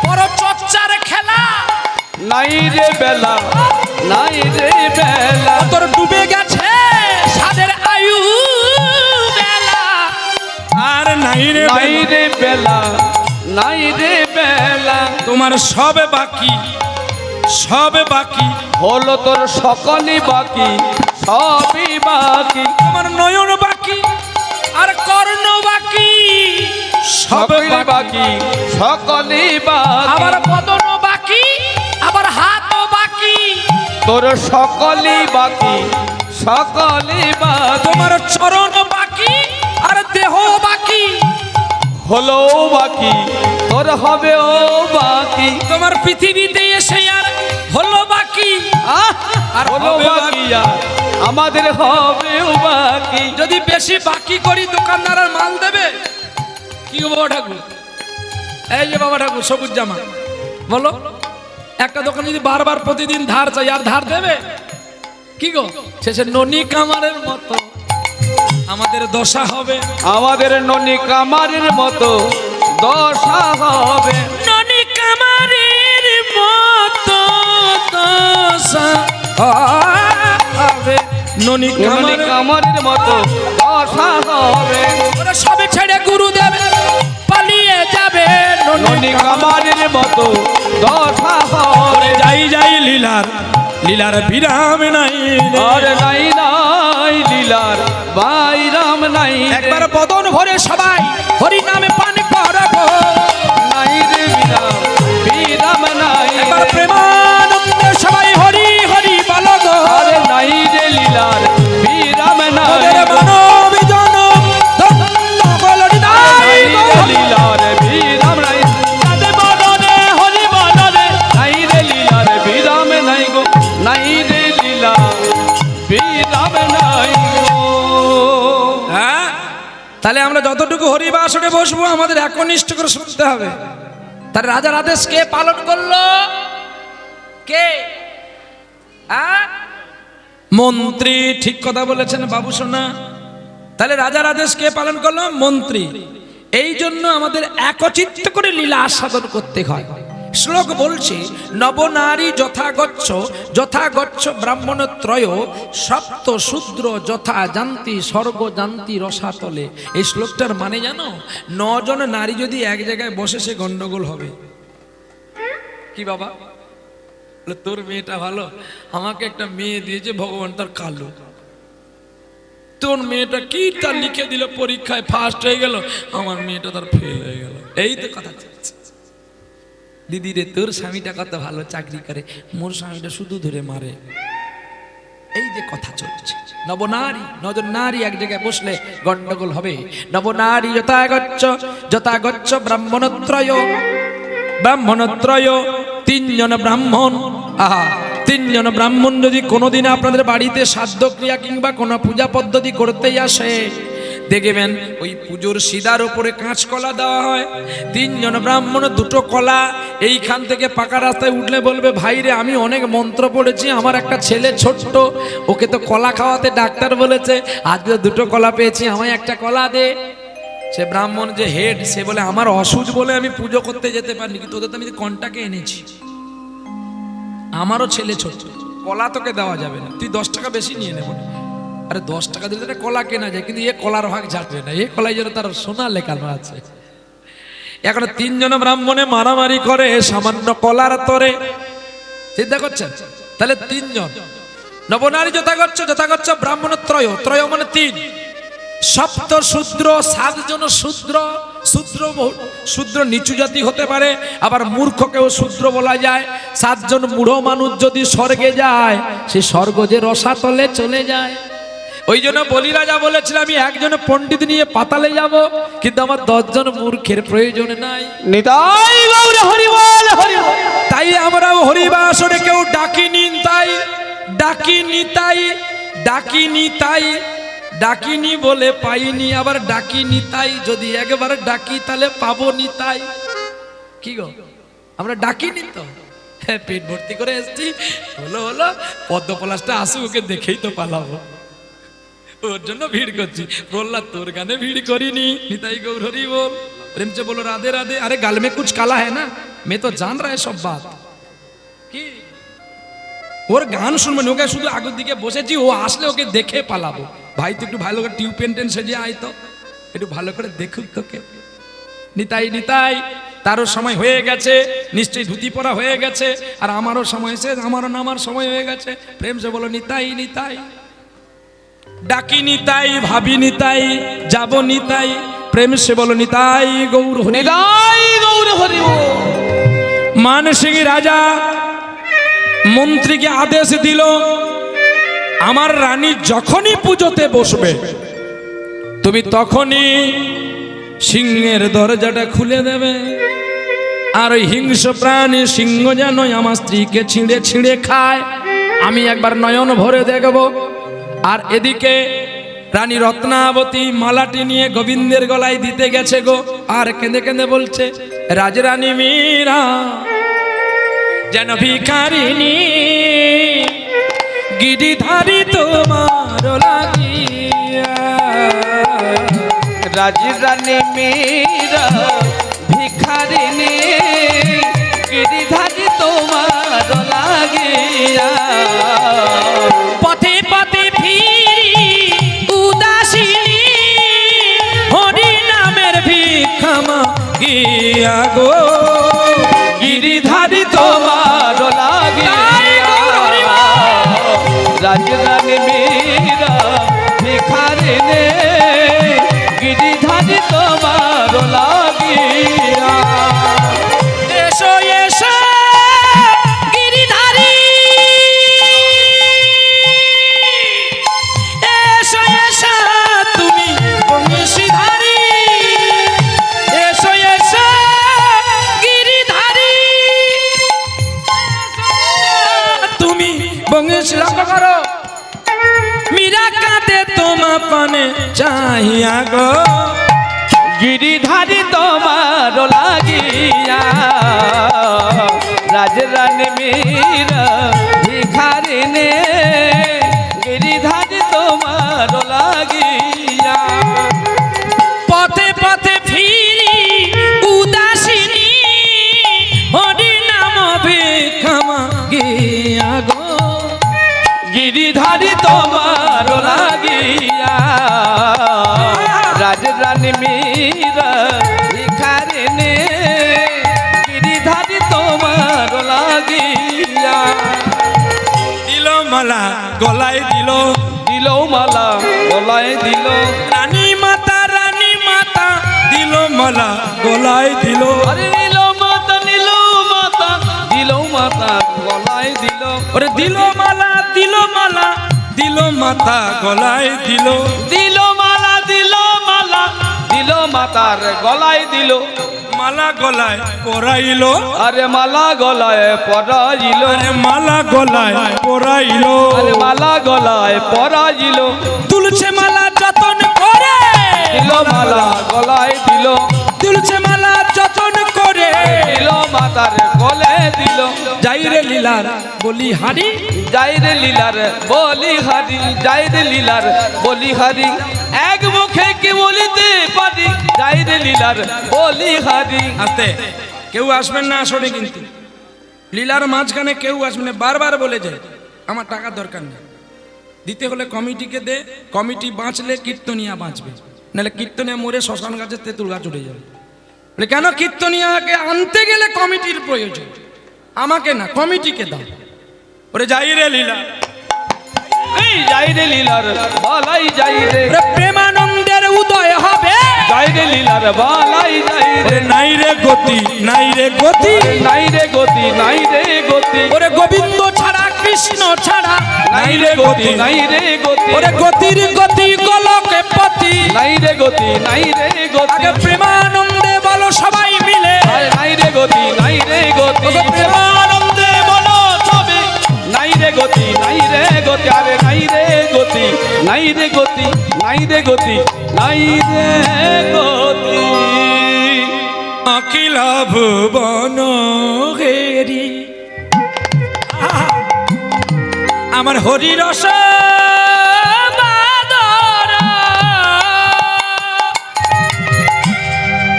বড় চর্চার খেলা, নাই রে বেলা নাই রে বেলা তোর ডুবে গেছে সাদের আয়ু বেলা, আর নাই রে নাই রে বেলা নাই রে বেলা তোমার সব বাকি, সব বাকি হলো তোর সকলই বাকি সবই বাকি তোমার নয়ন বাকি আর কর্ণ বাকি, সব সকলই বাকি বাকি সকলই বাকি আবার বদন বাকি আবার হাত বাকি, তোর সকলই বাকি সকলই বাকি তোমার চরণ বাকি আর দেহ বাকি, হলো বাকি তোর হবেও বাকি তোমার পৃথিবীতে এসে আর হলো বাকি, আহ, আর হলো হবে বাকি আর আমাদের হবেও বাকি যদি বেশি বাকি করি দোকানদার আর মাল দেবে কি গো বাবা ঠাকুর? এই যে বাবা ঠাকুর সবুজ জামা বলো, একটা দোকান যদি বারবার প্রতিদিন ধার চাই আর ধার দেবে কি গো? শেষে ননি কামারের মতো আমাদের দশা হবে, আমাদের ননি কামারের মতো দশা হবে ননি কামারের মতো দশা হবে, ননি ননি কামারের কামারের মতো দশা হবে ওরা সবে ছেড়ে গুরুদেব পালিয়ে যাবে, ননি কামারের মতো দশা হবে যাই যাই লীলার লীলার বিরাম নাই রে। আর নাই নাই লীলার বাইরাম নাই রে। একবার বদন ভরে সবাই হরি নামে পান করবো, নাই রে বিরাম বিরাম নাই একবার রে। প্রেমানন্দে সবাই হরি হরি বলো গো, আর নাই রে লীলার বিরাম নাই তোদের রে। মানব জনম ধন্য গলরি নাই নাই গো। রে লীলার বিরাম নাই তাদের বদনে হরি বদনে নাই রে লীলার বিরাম নাই গো নাই রে লীলা বিরাম নাই গো হ্যাঁ, তাহলে আমরা যতটুকু হরিবাসনে বসবো আমাদের একনিষ্ঠ করে শুনতে হবে। তার রাজার আদেশ কে পালন করলো? কে? হ্যাঁ? মন্ত্রী। ঠিক কথা বলেছেন বাবু সোনা। তাহলে রাজার আদেশ কে পালন করলো? মন্ত্রী। এই জন্য আমাদের একচিত্ত করে লীলা আস্বাদন করতে হয়। শ্লোক বলছে নবনারী যথাগচ্ছ যথাগচ্ছ ব্রাহ্মণত্রয় সপ্ত শূদ্র যথা জান্তি স্বর্গ জান্তি রসাতলে। এই শ্লোকটার মানে জানো, 9 জন নারী যদি এক জায়গায় বসে সে গন্ডগোল হবে। কি বাবা? বলে, তোর মেয়েটা ভালো, আমাকে একটা মেয়ে দিয়েছে ভগবান তার কালো, তোর মেয়েটা কি তার লিখে দিল পরীক্ষায় ফার্স্ট হয়ে গেল, আমার মেয়েটা তার ফেল হয়ে গেল। এই তো কথা চলছে। দিদি রে তোর স্বামীটা কত ভালো চাকরি করে, মোর স্বামীটা শুধু ধরে মারে। এই যে কথা চলছে, নবনারী 9 জন নারী এক জায়গায় বসলে গন্ডগোল হবে। নবনারী যথাগচ্ছ যথাগচ্ছ ব্রাহ্মণত্রয় ব্রাহ্মণত্রয় 3 জন ব্রাহ্মণ। আহা, 3 জন ব্রাহ্মণ যদি কোনোদিন আপনাদের বাড়িতে শ্রাদ্ধ ক্রিয়া কিংবা কোনো পূজা পদ্ধতি করতেই আসে, দেখবেন ওই পুজোর সিদার উপরে কাঁচকলা দেওয়া হয়। 3 জন ব্রাহ্মণ 2টো কলা এইখান থেকে পাকা রাস্তায় উঠলে বলবে, ভাই রে আমি অনেক মন্ত্র পড়েছি, আমার একটা ছেলে ছোট্ট, ওকে তো কলা খাওয়াতে ডাক্তার বলেছে, আজকে 2টো কলা পেয়েছি, আমায় একটা কলা দে। সে ব্রাহ্মণ যে হেড, সে বলে আমার অসুখ বলে আমি পুজো করতে যেতে পারিনি, কিন্তু তোদের তো আমি কনটাকে এনেছি, আমারও ছেলে ছোট, কলা তোকে দেওয়া যাবে না, তুই 10 টাকা বেশি নিয়ে নেব। আরে 10 টাকা দিলে তো কলা কেনা যায়, কিন্তু এ কলার ভাগ যাবে না, এ কলাই যেন তার সোনা লেখানো আছে। এখন 3 জন ব্রাহ্মণে মারামারি করে সামান্য কলার তরে, চিন্তা করছেন? তাহলে 3 জন নবনারী যথাগচ্ছ যথাগচ্ছ ব্রাহ্মণত্রয়, ত্রয় মানে 3, সপ্ত শূদ্র 7 জন শূদ্র। শূদ্র শূদ্র নিচু জাতি হতে পারে, আবার মূর্খকেও শূদ্র বলা যায়। 7 জন মূঢ় মানুষ যদি স্বর্গে যায়, সে স্বর্গ যে রসাতলে চলে যায়। ওই জন্য বলি রাজা বলেছিল, আমি একজন পণ্ডিত নিয়ে পাতালে যাব, কিন্তু আমার 10 জন মূর্খের প্রয়োজন নাই। নিতাই গৌর হরি বল হরি বল। তাই আমরা হরিবাসরে কেউ ডাকিনি, তাই ডাকিনি, তাই ডাকিনি, তাই ডাকিনি বলে পাইনি, আবার ডাকিনি তাই যদি একবার ডাকি তাহলে পাবো নি। তাই কি গো, আমরা ডাকিনি তো, হ্যাঁ পেট ভর্তি করে এসছি, হলো হলো পদ্ম পলাশটা আসুক, ওকে দেখেই তো পালাবো। ওর জন্য ভিড় করছি। প্রহ্লাদ তোর গানে ভিড় করিনি। নিতাই গৌর হরি বল। प्रेम से बोलो राधे राधे। अरे गाल में कुछ काला है ना, मैं तो जान रहा है सब बात কি ওর গান শুনবো না, ওকে শুধু আগের দিকে বসেছি, ও আসলে ওকে দেখে পালাবো। ভাই তুই একটু ভালো করে টিউব পেন্টেন সেজে আয় তো, একটু ভালো করে দেখুক তোকে। নিতাই নিতাই, তারও সময় হয়ে গেছে, নিশ্চয়ই ধুতি পরা হয়ে গেছে, আর আমারও সময় এসে, আমারও নামার সময় হয়ে গেছে। প্রেম সে বলো নিতাই নিতাই, ডাকি নিতাই, ভাবি নিতাই, যাব নিতাই। প্রেম সে বলো নিতাই গৌর হরি। নিতাই গৌর হরি বল। মানসিং রাজা মন্ত্রীকে আদেশ দিল, আমার রানী যখনই পুজোতে বসবে তুমি তখনই সিংহের দরজাটা খুলে দেবে, আর ওই হিংস্র প্রাণী সিংহ যেন আমার স্ত্রীকে ছিঁড়ে ছিঁড়ে খায়, আমি একবার নয়ন ভরে দেখব। আর এদিকে রানী রত্নাবতী মালাটি নিয়ে গোবিন্দের গলায় দিতে গেছে গো, আর কেঁদে কেঁদে বলছে রাজরানী মীরা যেন ভিখারিনী গিরিধারী তোমার লাগিয়া। রাজরানী মীরা ভিখারিনী গিরিধারী তোমার লাগিয়া। পথে পথে ফিরি উদাসিনী হরি নামের ভিক্ষামা গিয়া গো, গিরিধারী তোমার লাগিয়া। রাজরানী মীরা ভিখারিনী গিরিধারী তোমার লাগিয়া। এসো এসো গিরিধারী, এসো এসো তুমি বংশীধারী, এসো এসো গিরিধারী, তুমি বংশী। লক্ষ্য করো, মীরা কাঁদে তোমা পানে চাহিয়া গো, গিরিধারী তোমার লাগিয়া। রাজরানী মীরা ভিখারিনী গিরিধারী তোমার লাগিয়া। পথে পথে ফিরি উদাসিনী হরি নাম ভিক্ষামা গিয়া গো, গিরিধারী তোমার লাগিয়া। রাজরানী মীরা ভিখারিনী গিরিধারী তোমার লাগিয়া। দিল মালা গলায় দিল, দিল মালা গলায় দিল। রানী মাতা দিল মালা গলায় দিল। আরে দিল মাতা দিল মাতা গলায় দিল। ওরে দিল মালা দিল মাতা গলায় দিল, দিল মালা দিল মাতার গলায় দিল। মালা গলায় পরাইল, আরে মালা গলায় পরাইল। আরে মালা গলায় পরাইল, আরে মালা গলায় পরাইল। তুলছে মালা যতন করে, দিল মালা গলায় দিল। তুলছে মালা যতন করে, দিল মাতার গলে দিল। যাই রে লীলার বলি হারি, যাই রে লীলার বলি হারি, যাই রে লীলার বলি হারি। এক মুখে কি বলিতে পারি, যাই রে লীলার বলি হারি। আস্তে, কেউ আসবেন না আসলে, কিন্তু লীলার মাঝখানে কেউ আসবেন না। বারবার বলে যায় আমার টাকার দরকার নেই, দিতে হলে কমিটিকে দে, কমিটি বাঁচলে কীর্তনিয়া বাঁচবে, নাহলে কীর্তনিয়া মরে শ্মশান গাছের তেঁতুল গাছ উঠে যাবে। বলে কেন? কীর্তনিয়াকে আনতে গেলে কমিটির প্রয়োজন, আমাকে না কমিটিকে দাও। ওরে যাই রে লীলা, এই যাই রে লীলার বালাই যাই রে। ওরে প্রেমানন্দের উদয় হবে, যাই রে লীলার বালাই যাই রে। ওরে নাই রে গতি, নাই রে গতি, নাই রে গতি, নাই রে গতি। ওরে গোবিন্দ ছাড়া কৃষ্ণ ছাড়া নাই রে গতি, নাই রে গতি। ওরে গতির গতি গোলকে পতি, নাই রে গতি, নাই রে গতি। আগে প্রেমানন্দে বলো সবাই মিলে, আরে নাই রে গতি, নাই রে গতি। ওগো প্রেমানন্দে বলো সবে, নাই রে গতি, নাই রে গতি। আরে নাই রে গতি, নাই রে গতি, নাই রে গতি, নাই রে গতি। অখিল ভুবন হেরি আমার হরি রস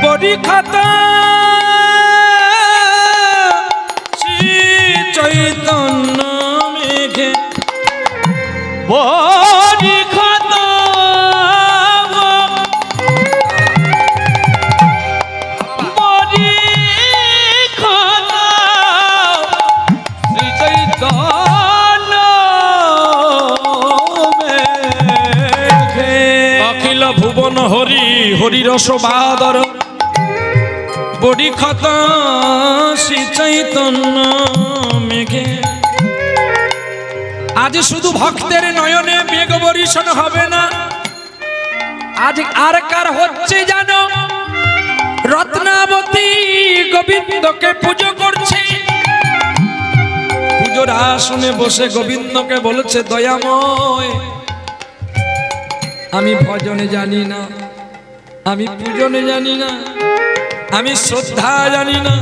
বডি খাতা শ্রী চৈতন্য মেঘে বড়ি খাতা বড়ি খাতা শ্রী চৈতন্য মেঘে অখিল ভুবন হরি হরি রস বাদর বডি খাতা শ্রী চৈতন্য মেঘে। আজ শুধু ভক্তের নয়নে মেঘ বর্ষণ হবে না, আজ আর কার হচ্ছে জানো? রত্নাবতী গোবিন্দকে পুজো করছে, পুজোর আসনে বসে গোবিন্দকে বলছে দয়াময় আমি ভজনে জানি না, আমি পূজনে জানি না, আমি শ্রদ্ধা জানি না,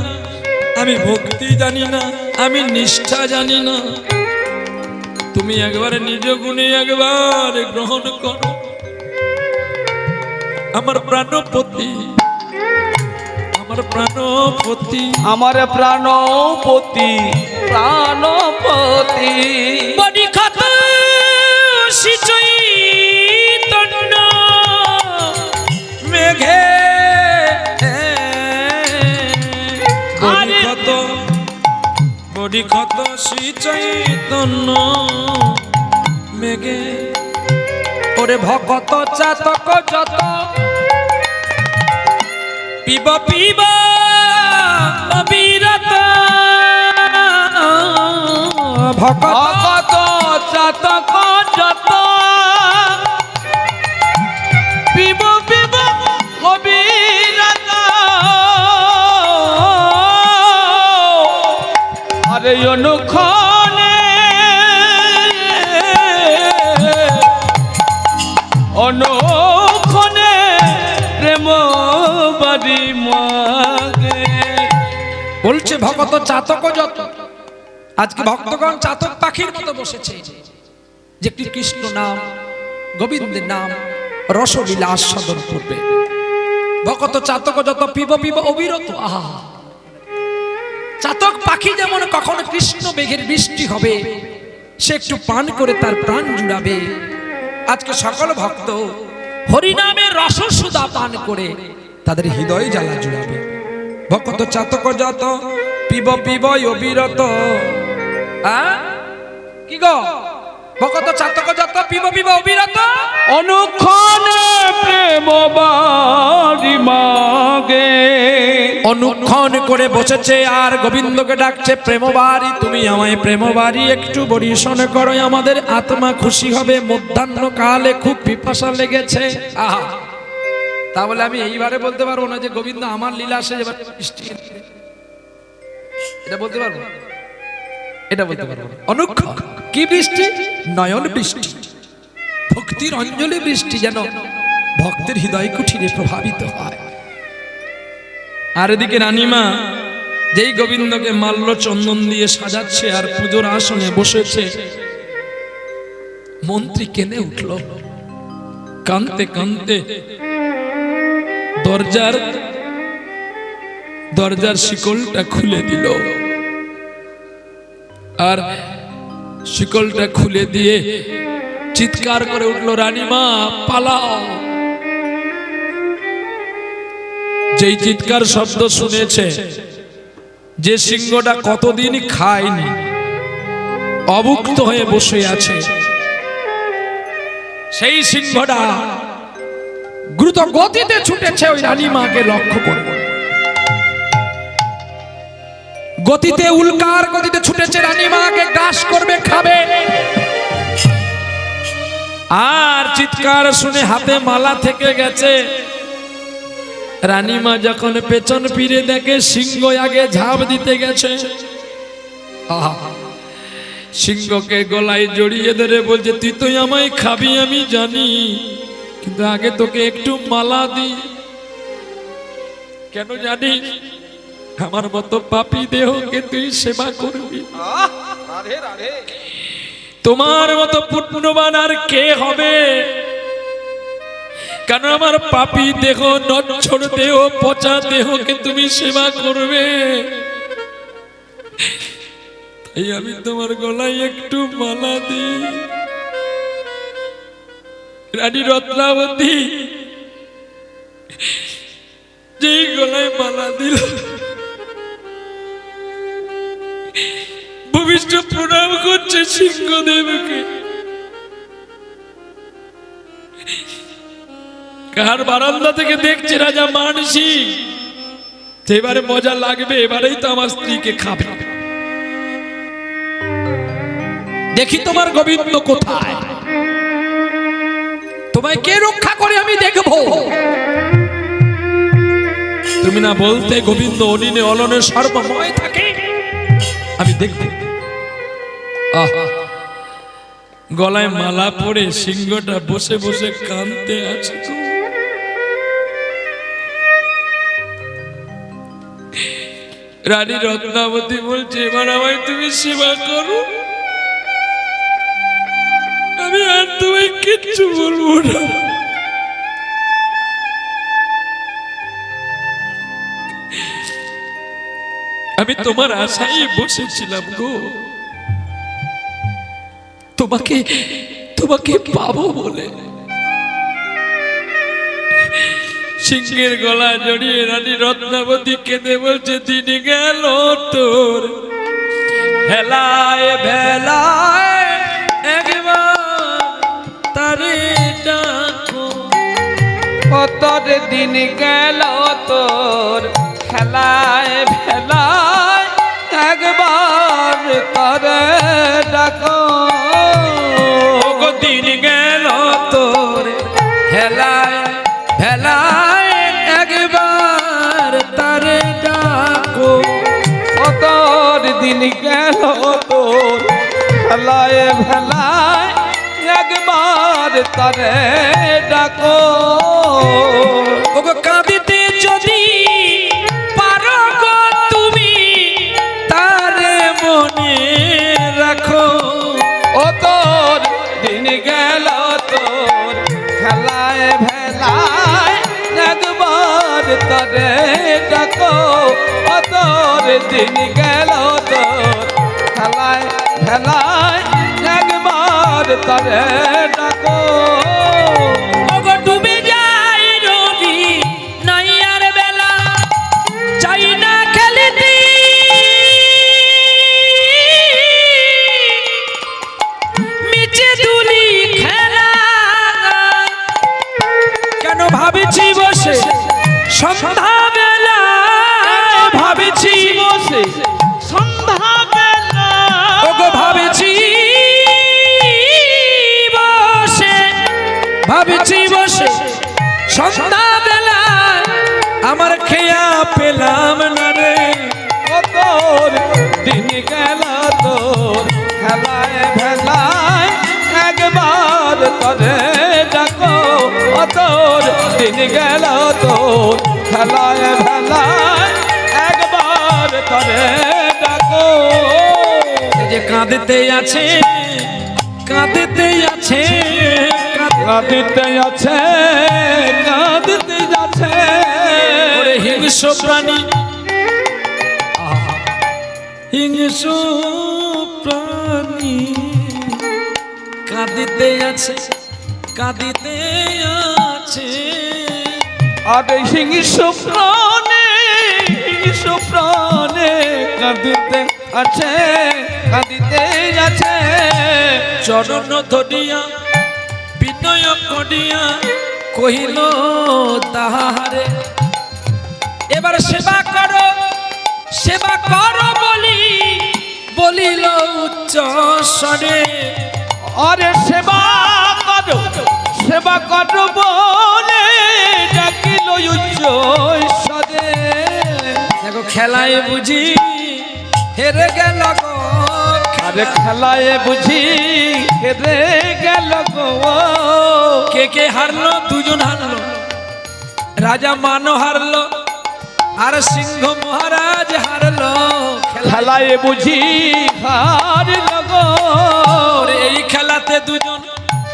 আমি ভক্তি জানি না, আমি নিষ্ঠা জানি না, তুমি একবার নিজ গুণে একবার গ্রহণ করো। আমার প্রাণপতি, আমার প্রাণপতি, আমার প্রাণপতি প্রাণপতি বডি খাতা শ্রী চৈতন্য মেঘে বডি ক্ষত শ্রী চৈতন্য মেঘে। ওরে ভকত চাতক যত পিব পিব অবিরত, ভকত ভকত চাতক যত পিব পিব অবিরত আরে অনুক্ষণে অনুক্ষণে প্রেম বাড়ি মাগে। বলছে ভকত চাতক যত। আজকে ভক্তগণ চাতক পাখির মতো বসেছে, যে কৃষ্ণ নাম গোবিন্দের নাম রসলীলা আস্বাদন করবে। ভকত চাতক যত পিব পিব অবিরত। আহা, চাতক পাখি যেমন কখন কৃষ্ণ মেঘের বৃষ্টি হবে সে একটু পান করে তার প্রাণ জুড়াবে, আজকে সকল ভক্ত হরিনামের রস সুধা পান করে তাদের হৃদয় জ্বালা জুড়াবে। ভকত চাতক যত পিব পিব অবিরত। কি গো, ভকত চাতক যত পিব পিব অবিরত অনুক্ষণে প্রেম বাড়ি মাগে। অনুক্ষণ করে বসেছে আর গোবিন্দকে ডাকছে প্রেম বাড়ি, তুমি আমায় প্রেম বাড়ি একটু বরিশন করো, আমাদের আত্মা খুশি হবে, মধ্যাহ্ন কালে খুব পিপাসা লেগেছে। আহা, তাহলে আমি এইবারে বলতে পারবো না যে গোবিন্দ আমার লীলা সে এবার বৃষ্টি এনে দেবে। এটা বলতে পারবো, এটা বলতে পারবো না। অনুক্ষণ কি বৃষ্টি? নয়ন বৃষ্টি, ভক্তির অঞ্জলি বৃষ্টি, যেন ভক্তের হৃদয় কুঠিরে প্রভাবিত হয়। আর এদিকে রানীমা যেই গোবিন্দকে মাল্য চন্দন দিয়ে সাজাচ্ছে আর পুজোর আসনে বসেছে, মন্ত্রী কেঁদে উঠল, কাঁদতে কাঁদতে দরজার শিকলটা খুলে দিল। আর শিকলটা খুলে দিয়ে চিৎকার করে উঠল, রানীমা পালাও। যেই চিৎকার শব্দ শুনেছে, যে সিংহটা কতদিন খায়নি, অভুক্ত হয়ে বসে আছে, সেই সিংহটা দ্রুত গতিতে ছুটেছে ওই রানীমাকে লক্ষ্য করে। গতিতে উল্কার গতিতে ছুটেছে, রানীমাকে গ্রাস করবে, খাবে। আর চিৎকার শুনে হাতে মালা থেকে গেছে। রানীমা যখন পেছন ফিরে দেখে সিংহ আগে ঝাঁপ দিতে গেছে, সিংহকে গলায় জড়িয়ে ধরে বলছে, তুই তো আমায় খাবি আমি জানি, কিন্তু আগে তোকে একটু মালা দি। কেন জানিস? আমার মতো পাপী দেহকে তুই সেবা করবি। তোমার মতো পুণ্যবান আর কে হবে? কেন আমার পাপী দেহ, নচ্ছর দেহ, পচা দেহকে তুমি সেবা করবে? তাই আমি তোমার গলায় একটু মালা দিই। রানী রত্নাবতী যেই গলায় মালা দিল, ভূমিষ্ঠ প্রণাম করছে সিংহদেবকে। কার বারান্দা থেকে দেখছে রাজা মানসি, এবারে মজা লাগবে, এবারেই তো আমার স্ত্রীকে খাবে। দেখি তোমার গোবিন্দ কোথায়, তোমায় কে রক্ষা করে আমি দেখব। তুমি না বলতে গোবিন্দ অনিনে অলনে সর্বময় থাকে, আমি দেখব। আহা, গলায় মালা পরে সিংহটা বসে বসে কাঁদতে আছে। রানী রত্নাবতী বলছে, এবার আমায় তুমি সেবা করো, আমি আর তোমায় কিচ্ছু বলবো না। আমি তোমার আশায় বসেছিলাম গো, তোমাকে তোমাকে পাবো বলে। সিংহের গলা জড়িয়ে রানী রত্নাবতী কেঁদে বলছে, দিন গেল তোর হেলায় ভেলায়, একবার তারে ডাকো। ও তোর দিন গেল তোর খেলায় ভেলায়, একবার তারে ডাকো। ওগো দিন গেল তোর হেলায় ভেলায়, একবার তারে ডাকো। ও তোর দিন গেল তোর খেলায় ভেলায়, একবার তারে ডাকো। ওগো কাঁদিতে যদি পারো গো তুমি, তারে মনে রাখো। ও তোর দিন গেল তোর খেলায় ভেলায়, একবার তারে ডাকো। ও তোর দিন গেল তোর খেলায় ভেলায়, একবার তারে ডাকো। ওগো ডুবে যাই রবি নাই আর বেলা, চাই না খেলিতে মিছে দুলি খেলা। কেন ভাবেছি বসে সন্ধ্যা বেলা, ভাবেছি বসে সন্ধ্যা বেলা, ওগো ভাবেছি বসে, ভাবেছি বসে সন্ধ্যা বেলা, আমার খেয়া পেলাম না রে। ও তোর দিন গেল তোর খেলায় ভেলায়, একবার তরে ডাকো। ও তোর দিন গেল তোর খেলায় ভেলায়, একবার তরে ডাকো। এই যে কাঁদতে আছে, কাঁদতে আছে, কাঁদিতে আছে, কাঁদিতে যাচ্ছে ওরে হিংস্র প্রাণী, হিংস্র প্রাণী কাঁদিতে আছে, কাঁদিতে আছে। আরে হিংস্র প্রাণে, হিংস্র প্রাণে কাঁদিতে আছে, কাঁদিতে আছে। চরণ ধরিয়া বিনয় করিয়া কহিল তাহারে, এবার সেবা করো, সেবা করো বলি, বলিল উচ্চ স্বরে। আরে সেবা করো, সেবা করো বলে ডাকিল উচ্চ স্বরে। দেখো খেলায় বুঝি হেরে গেল গো, আরে খেলায় বুঝি হেরে গেল গো। কে কে হারলো? দুজন হারলো, রাজা মানো হারলো আর সিংহ মহারাজ হারলো। খেলায় বুঝি হারল গো। ওরে এই খেলাতে দুজন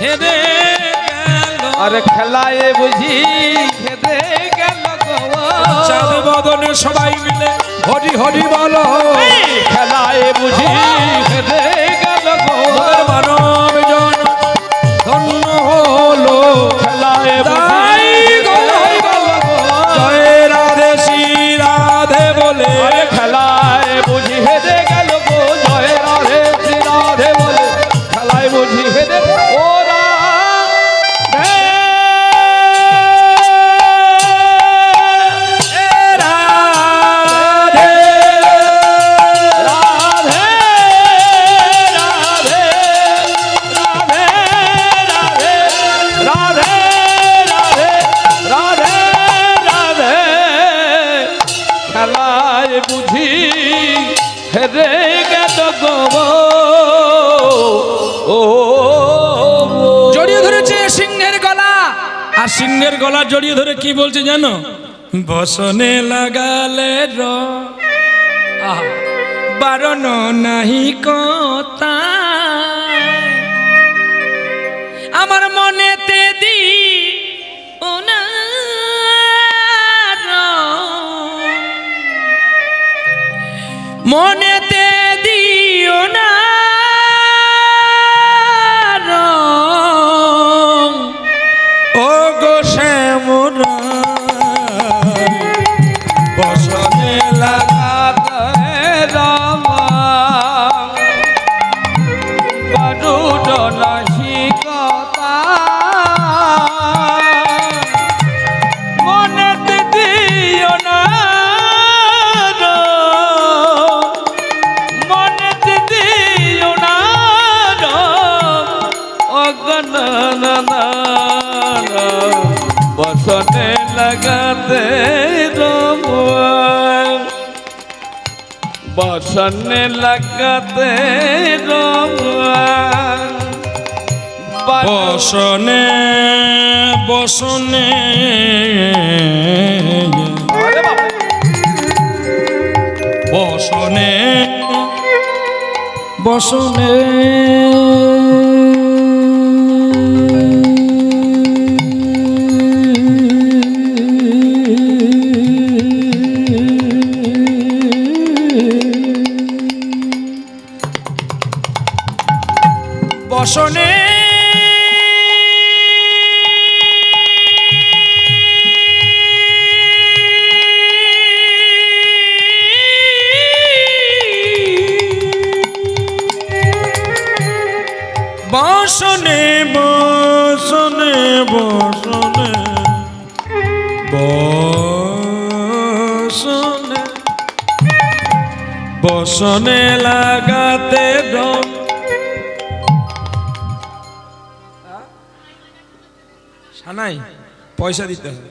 হেরে গেল আরে খেলায় বুঝি খেদে গেল গো চাঁদ বদনে সবাই মিলে হরি হরি বলো খেলায় বুঝি খেদে গেল গো মানব জন ধন্য হলো খেলায় তাই গো জয় রাধে শ্রী রাধে বলে খেলায় বুঝি হেদে গেল গো জয় রাধে শ্রী রাধে বলে খেলায় বুঝি হেদে ও রাধে রাধে রাধে রাধে রাধে রাধে রাধে রাধে খেলায় বুঝি হেরে গেল গো ও জড়িয়ে ধরেছে সিংহের গলা আর সিংহের গলা জড়িয়ে ধরে কি বলছে জানো বসনে লাগালে বারণ নাহি কথা আমার মনেতে দি মনেতে দিও না ও গো শ্যামরা বসনে লাগাতে রামা বারুদ নাহি কথা মনেতে দিও না মনেতে দিও না অগণনা বসনে লাগাতে রমুয়া বসনে লাগাতে রমুয়া বসনে বসনে বসনে বসনে বসনে বসনে বসনে বসনে বসনে বসনে লাগাতে দম সানাই পয়সা দিতে হবে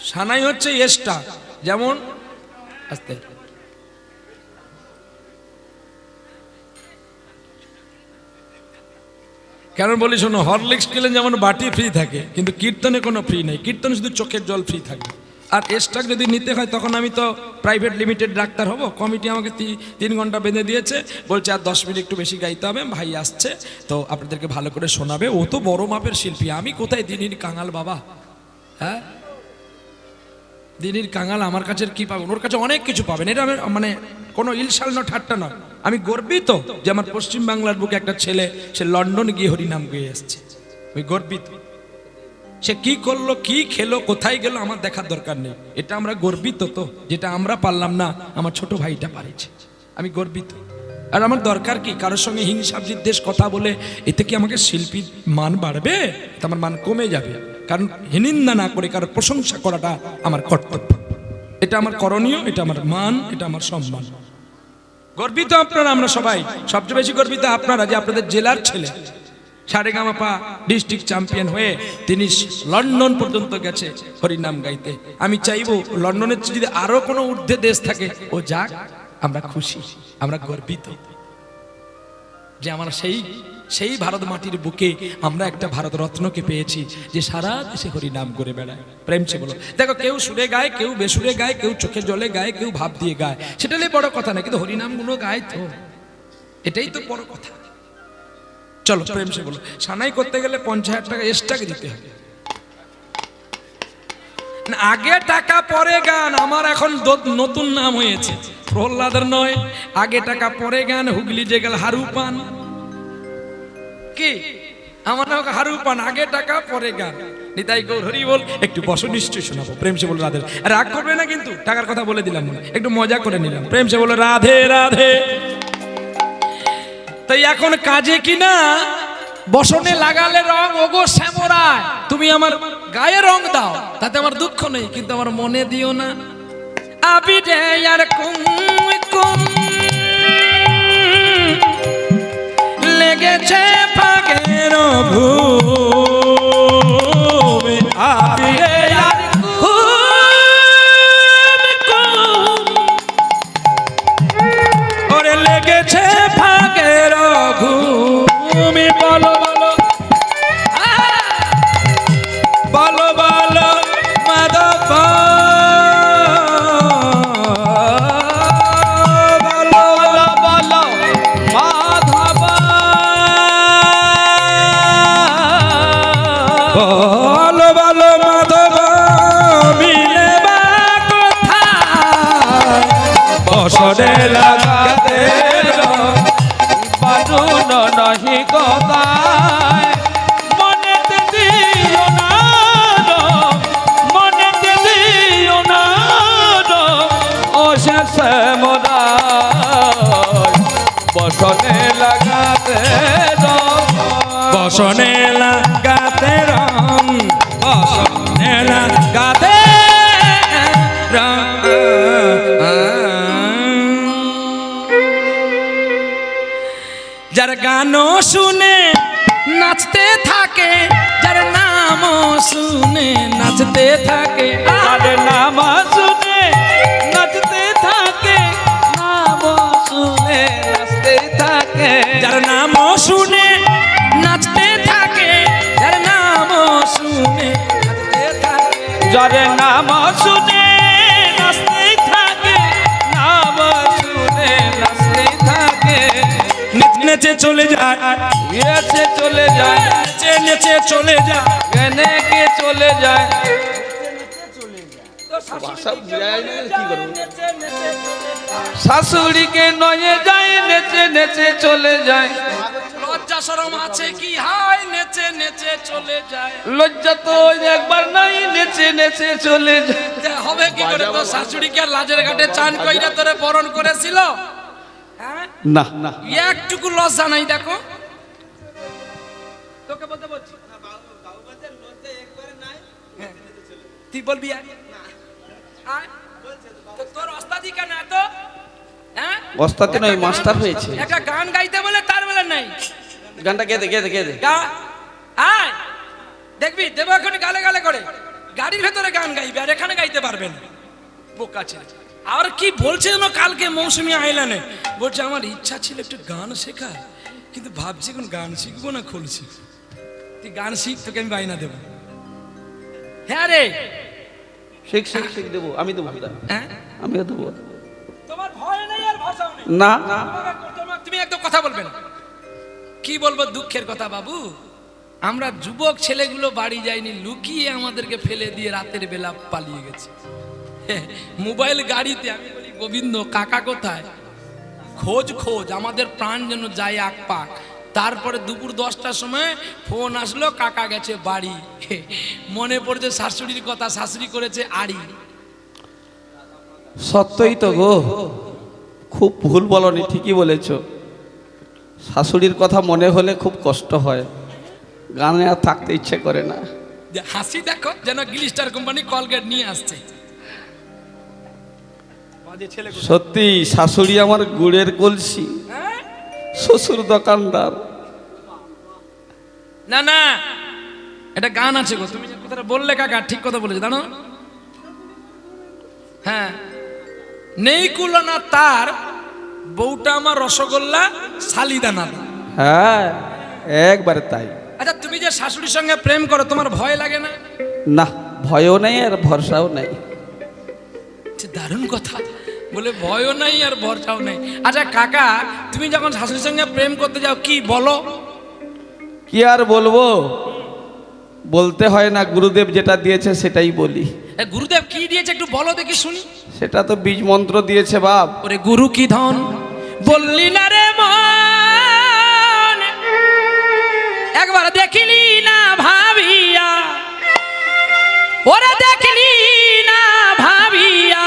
সানাই হচ্ছে এক্সট্রা যেমন আস্তে কেন বলি শোনো হরলিক্স খেলে যেমন বাটি ফ্রি থাকে কিন্তু কীর্তনে কোনো ফ্রি নেই কীর্তনে শুধু চোখের জল ফ্রি থাকে আর এক্সট্রা যদি নিতে হয় তখন আমি তো প্রাইভেট লিমিটেড ডাক্তার হব কমিটি আমাকে 3 ঘন্টা বেঁধে দিয়েছে বলছে আর 10 মিনিট একটু বেশি গাইতে হবে ভাই আসছে তো আপনাদেরকে ভালো করে শোনাবে ও তো বড় মাপের শিল্পী আমি কোথায় দিনীর কাঙাল বাবা হ্যাঁ দিনীর কাঙাল আমার কাছে কি পাবেন ওর কাছে অনেক কিছু পাবেন এটা মানে কোনো ইলশাল না ঠাট্টা নয় আমি গর্বিত যে আমার পশ্চিম বাংলার বুকে একটা ছেলে সে লন্ডন গিয়ে হরিনাম গেয়ে এসছে আমি গর্বিত সে কি করলো কি খেলো কোথায় গেল আমার দেখার দরকার নেই এটা আমরা গর্বিত তো যেটা আমরা পারলাম না আমার ছোট ভাইটা পারেছে আমি গর্বিত আর আমার দরকার কি কারোর সঙ্গে হিংসা বিদ্বেষ কথা বলে এতে কি আমাকে শিল্পীর মান বাড়বে তা আমার মান কমে যাবে কারণ হিনিন্দা না করে কারোর প্রশংসা করাটা আমার কর্তব্য এটা আমার করণীয় এটা আমার মান এটা আমার সম্মান গর্বিত আপনারা আমরা সবাই সবচেয়ে বেশি গর্বিত আপনারা যে আপনাদের জেলার ছেলে সারেগামাপা ডিস্ট্রিক্ট চ্যাম্পিয়ন হয়ে তিনি লন্ডন পর্যন্ত গেছে হরিনাম গাইতে আমি চাইবো লন্ডনের যদি আরো কোনো ঊর্ধ্বে দেশ থাকে ও যাক আমরা খুশি আমরা গর্বিত যে আমরা সেই ভারত মাটির বুকে আমরা একটা ভারত রত্নকে পেয়েছি যে সারা দেশে হরিনাম করে বেড়ায় প্রেম সে বলো দেখো কেউ সুরে গায় কেউ বেসুরে গায় কেউ চোখের জলে গায় কেউ ভাব দিয়ে গায় সেটা নিয়ে বড় কথা না কিন্তু হরিনাম গুলো গায় তো এটাই তো বড় কথা চলো প্রেম সে বলো। সানাই করতে গেলে 50,000 টাকা এক্সট্রা দিতে হবে। না, আগে টাকা পরে গান, আমার এখন নতুন নাম হয়েছে, প্রহ্লাদের নয়, আগে টাকা পরে গান, হুগলি যে গেল হারু পান, কি আমার নাম হারু পান, আগে টাকা পরে গান। নিতাই গৌর হরি বল। একটু বসো, নিশ্চয়ই শোনাবো। প্রেম সে বলো রাধে, রাগ করবে না কিন্তু, টাকার কথা বলে দিলাম, একটু মজা করে নিলাম। প্রেম সে বলো রাধে রাধে। তাই এখন কাজে কিনা বসনে লাগালে রং, ওগো শ্যামরায় তুমি আমার গায়ে রং দাও, তাতে আমার দুঃখ নেই, কিন্তু আমার মনে দিও না। আবি রে আর কুম কুম লেগেছে ফাগের ঘুমে, আবি রে আর কুম কুম ওরে লেগেছে ফাগের ঘুমে। বলো বলো বলো বলো মাধব, বলো বলো বলো মাধব, বলো বলো মাধব, মিলে বা কোথায় বসনে লাগাতে বাজুন নহি কথায়, মনেতে দিও না রো, মনেতে দিও না রো, ও শেষে মোরা বসনে লাগাতে রো, বসনে লাগাতে রং, বসনে লাগাতে রং। যার গান শুনে নাচতে থাকে, যার নাম শুনে নাচতে থাকে, আর নাম শুনে নাচতে থাকে, নাম শুনে নাচতে থাকে, যার নাম শুনে নাচতে থাকে, যার নাম শুনে নাচতে থাকে, যার নাম শুনে নাচতে থাকে, নাম শুনে নাচতে থাকে, নেচে নেচে চলে যায়, গেছে চলে যায়, নেচে নেচে চলে যায়, গেনে কে চলে যায়। শাশুড়িকে নয়ে যায়, নেচে নেচে চলে যায়, লজ্জা শরম আছে কি হায়, নেচে নেচে চলে যায়। লজ্জা তো একবার নাই, নেচে নেচে চলে যায়। যে হবে কি করে, তো শাশুড়িকে লাজের ঘাটে চান কইরা তোরে বরণ করেছিল, হ্যাঁ? না না, একটুকু লজ্জা নাই, দেখো তোকে বলতে বলছি, হ্যাঁ। তুই বলবি আর? আয়। তো তোর ওস্তাদি কেন এত, হ্যাঁ? ওস্তাদি নয়, মাস্টার হয়েছে। একটা গান গাইতে বলে তার বেলা নাই, গানটা গেদে গেদে গেদে গা আয় দেখবি দেবো এখন গালে গালে করে গাড়ির ভেতরে গান গাইবে, আর এখানে গাইতে পারবে না, বোকা ছেলে। আর কি বলছে যেন কালকে মৌসুমী আইলানে, বলছে আমার ইচ্ছা ছিল একটু গান শেখা, কিন্তু ভাবছি এখন গান শিখবো না খোল শিখবো। তুই গান শিখ, তোকে আমি বাইনা দেবো। হ্যাঁ রে, শিখ শিখ শিখ দেবো, আমি দেবো, হ্যাঁ আমিও দেবো। তোমার ভয় নেই আর ভাষাও নেই, না তুমি একদম কথা বলবে না। কি বলবো দুঃখের কথা বাবু, আমরা যুবক ছেলেগুলো বাড়ি যাইনি, লুকিয়ে আমাদেরকে ফেলে দিয়ে রাতের বেলা পালিয়ে গেছে মোবাইল গাড়িতে। আমি বলি গোবিন্দ কাকা কোথায়, খোঁজ খোঁজ, আমাদের প্রাণ যেন যায় এক পাক। তারপরে দুপুর 10টার সময় ফোন আসলো, কাকা গেছে বাড়ি। মনে পড়ছে শাশুড়ির কথা, শাশুড়ি করেছে আড়ি। সত্যই তো গো, খুব ভুল বলনি, ঠিকই বলেছ। শাশুড়ির কথা মনে হলে খুব কষ্ট হয়, গানে আর থাকতে ইচ্ছে করে না। যে হাসি দেখো, যেন গ্লিস্টার কোম্পানি কলগেট নিয়ে আসছে। সত্যি শাশুড়ি আমার গুড়ের কলসি, হ্যাঁ? শ্বশুর দোকানদার। না না, এটা গান আছে গো, তুমি যে কথাটা বললে কাকা ঠিক কথা বলেছো, জানো? হ্যাঁ, নেই কুলনা তার, বউটা আমার রসগোল্লা শালিদানা। হ্যাঁ একবারে তাই। আচ্ছা তুমি যে শাশুড়ির সঙ্গে প্রেম করো, তোমার ভয় লাগে না? না, ভয়ও নেই আর ভরসাও নেই। দারুণ কথা, বলে ভয়ও নাই আর ভরসাও নেই। আচ্ছা কাকা, তুমি যখন শাশুড়ির সঙ্গে প্রেম করতে যাও কি বলো? কি আর বলবো, বলতে হয় না, গুরুদেব যেটা দিয়েছে সেটাই বলি। গুরুদেব কি দিয়েছে একটু বলো দেখি শুনি। সেটা তো বীজ মন্ত্র দিয়েছে বাপ। ওরে গুরু কি ধন বললি না রে মন, একবার দেখিলি না ভাবিয়া, ওরে দেখলি না ভাবিয়া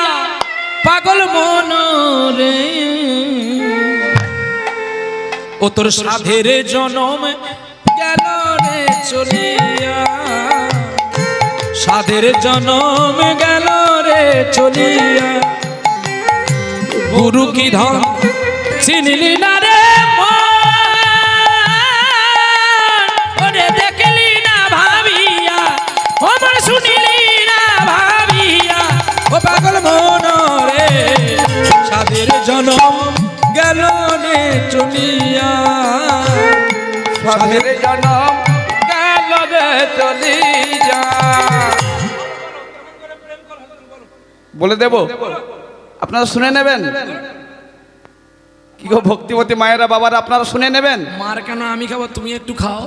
পাগল মন রে। ও তোর সাধের জনম গেল রে চলিয়া, সাধের জনম গেল রে চলিয়া। গুরু কি ধন চিনিলি না রে ওরে দেখলি না ভাবিয়া, ওমর শুনিলি না ভাবিয়া ও পাগল মন রে। সাধের জনম গেল রে চলিয়া, সাধের জনম গেল রে চলিয়া। বলে দেব, আপনারা শুনে নেবেন। কি গো ভক্তিমতী মায়েরা বাবারা, আপনারা শুনে নেবেন। মার কেন আমি খাবো, তুমি একটু খাও।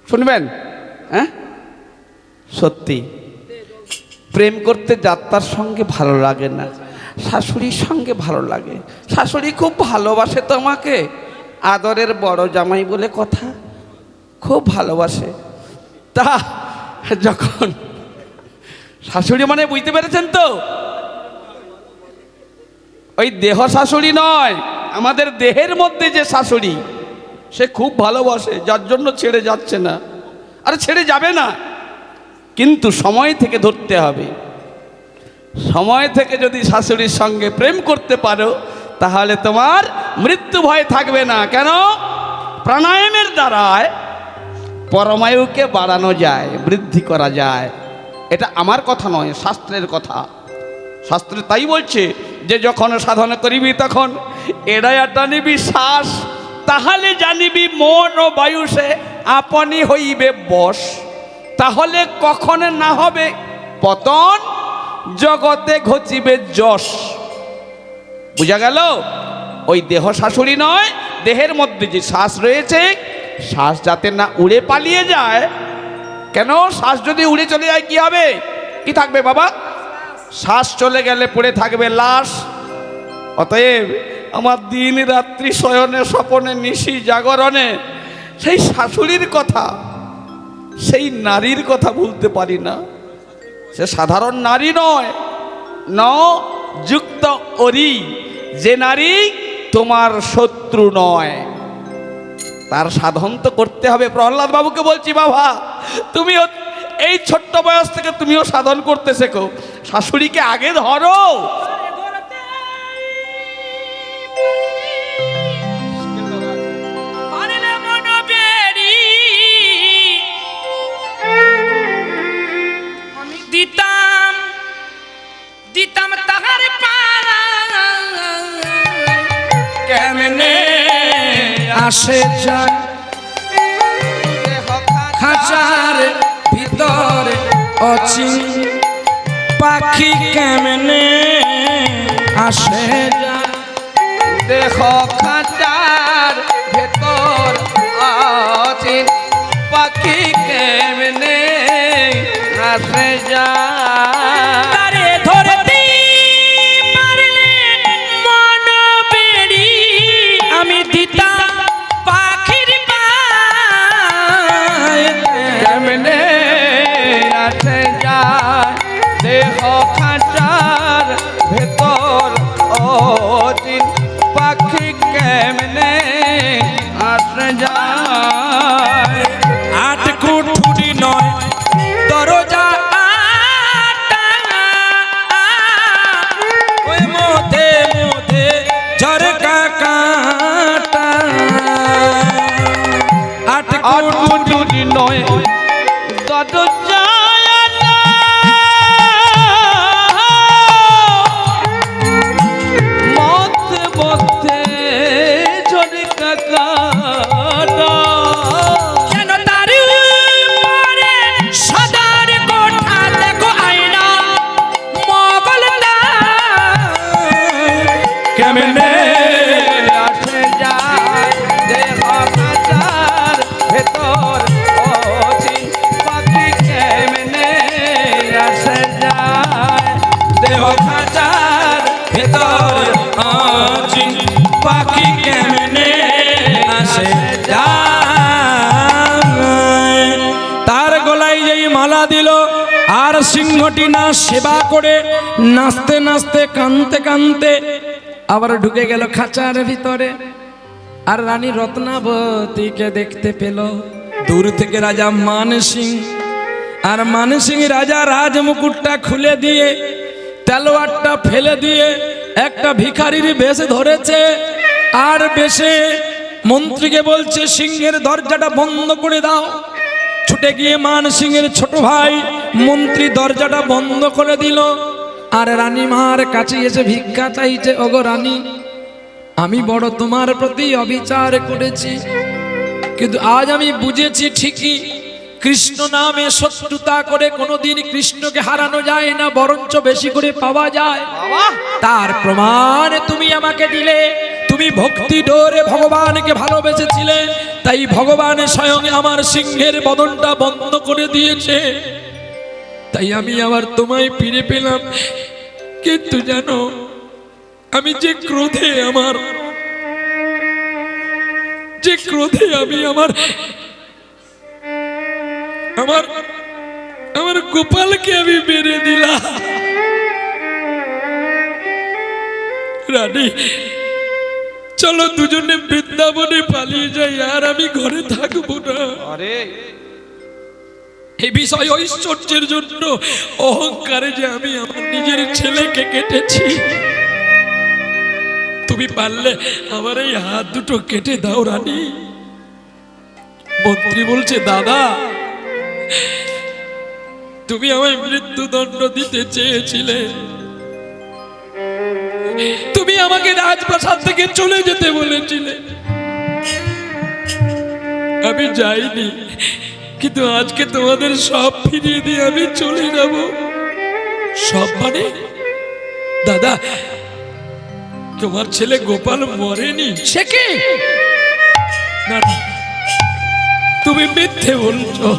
শুনবেন? হ্যাঁ, সত্যি প্রেম করতে যাত্রার সঙ্গে ভালো লাগে না, শাশুড়ির সঙ্গে ভালো লাগে। শাশুড়ি খুব ভালোবাসে তোমাকে, আদরের বড় জামাই বলে কথা, খুব ভালোবাসে। তা যখন শাশুড়ি মানে বুঝতে পেরেছেন তো, ওই দেহ শাশুড়ি নয়, আমাদের দেহের মধ্যে যে শাশুড়ি, সে খুব ভালোবাসে, যার জন্য ছেড়ে যাচ্ছে না। আরে ছেড়ে যাবে না, কিন্তু সময় থেকে ধরতে হবে। সময় থেকে যদি শাশুড়ির সঙ্গে প্রেম করতে পারো, তাহলে তোমার মৃত্যু ভয় থাকবে না। কেন? প্রাণায়ামের দ্বারায় পরমায়ুকে বাড়ানো যায়, বৃদ্ধি করা যায়। এটা আমার কথা নয়, শাস্ত্রের কথা। শাস্ত্রে তাই বলছে যে যখন সাধন করিবি তখন এড়াইয়া টানিবি শ্বাস, তাহলে জানিবি মন ও বায়ু সে আপনি হইবে বশ। তাহলে কখন না হবে পতন, জগতে ঘটিবে যশ। বুঝা গেল? ওই দেহ শাশুড়ি নয়, দেহের মধ্যে যে শ্বাস রয়েছে, শ্বাস যাতে না উড়ে পালিয়ে যায়। কেন? শ্বাস যদি উড়ে চলে যায় কি হবে? কি থাকবে বাবা? শ্বাস চলে গেলে পড়ে থাকবে লাশ। অতএব আমার দিন রাত্রি শয়নে স্বপনে নিশি জাগরণে সেই শাশুড়ির কথা, সেই নারীর কথা ভুলতে পারি না। সে সাধারণ নারী নয়, ন যুক্ত অরি, যে নারী তোমার শত্রু নয়। তার সাধন তো করতে হবে। প্রহ্লাদ বাবুকে বলছি, বাবা তুমিও এই ছোট্ট বয়স থেকে তুমিও সাধন করতে শেখো, শাশুড়িকে আগে ধরো। দিতাম তাহার পারা কেমনে আসে যায়, খাঁচার ভিতরে অচিন পাখি কেমনে আসে যায়। দেহ খাঁচার ভেতর অচিন পাখি কেমনে আসে যায়। তারে ধরতে পারলে মন বেড়ি আমি দিতাম পাখির পায় কেমনে আসে যায়। দেহ খাঁচার ভেতর অচিন পাখি কেমনে আসে যায়। আট কুঠুরি নয় দরজা আটা, সে যায়। তার গলায় যেই মালা দিল আর সিংহটি না সেবা করে নাচতে নাচতে কানতে কানতে আবার ঢুকে গেল খাঁচার ভিতরে। আর রানী রত্নাবতীকে দেখতে পেল দূর থেকে রাজা মানসিং। আর মানসিং রাজা রাজমুকুটটা খুলে দিয়ে তলোয়ারটা ফেলে দিয়ে একটা ভিখারির বেশ ধরেছে। আর বেশে মন্ত্রীকে বলছে সিংহের দরজাটা বন্ধ করে দাও। ছুটে গিয়ে মানসিংহের ছোট ভাই মন্ত্রী দরজাটা বন্ধ করে দিল। আর রানীমার কাছে এসে ভিক্ষা চাইছে, ওগো রানী, আমি বড় তোমার প্রতি অবিচার করেছি, কিন্তু আজ আমি বুঝেছি ঠিকই কৃষ্ণ নামে শত্রুতা করে কোনোদিন কৃষ্ণকে হারানো যায় না, বরঞ্চ বেশি করে পাওয়া যায়। তার প্রমাণ তুমি আমাকে দিলে। তুমি ভক্তি ডোরে ভগবানকে ভালোবেসেছিলে, তাই ভগবান স্বয়ং আমার সিংহের বদনটা বন্ধ করে দিয়েছে, তাই আমি আবার তোমায় ফিরে পেলাম। কিন্তু জানো, আমি যে ক্রোধে আমি আমার গোপালকে আমি মেরে দিলাম। রানী, চলো দুজনে বৃন্দাবনে পালিয়ে যাই, আর আমি ঘরে থাকবো না। এই বিষয় ঐশ্বর্যের জন্য অহংকারে যে আমি আমার নিজের ছেলেকে কেটেছি। তুমি পারলে আমার এই হাত দুটো কেটে দাও রানী। মন্ত্রী বলছে, দাদা, তুমি আমায় মৃত্যুদণ্ড দিতে চেয়েছিলে, তুমি আমাকে রাজপ্রাসাদ থেকে চলে যেতে বলেছিলে, আমি যাইনি, কিন্তু আজকে তোমাদের সব ফিরিয়ে দিয়ে আমি চলে যাব। সব মানে? দাদা, তোমার ছেলে গোপাল মরেনি। সে কি? না, তুমি মিথ্যে বলছো,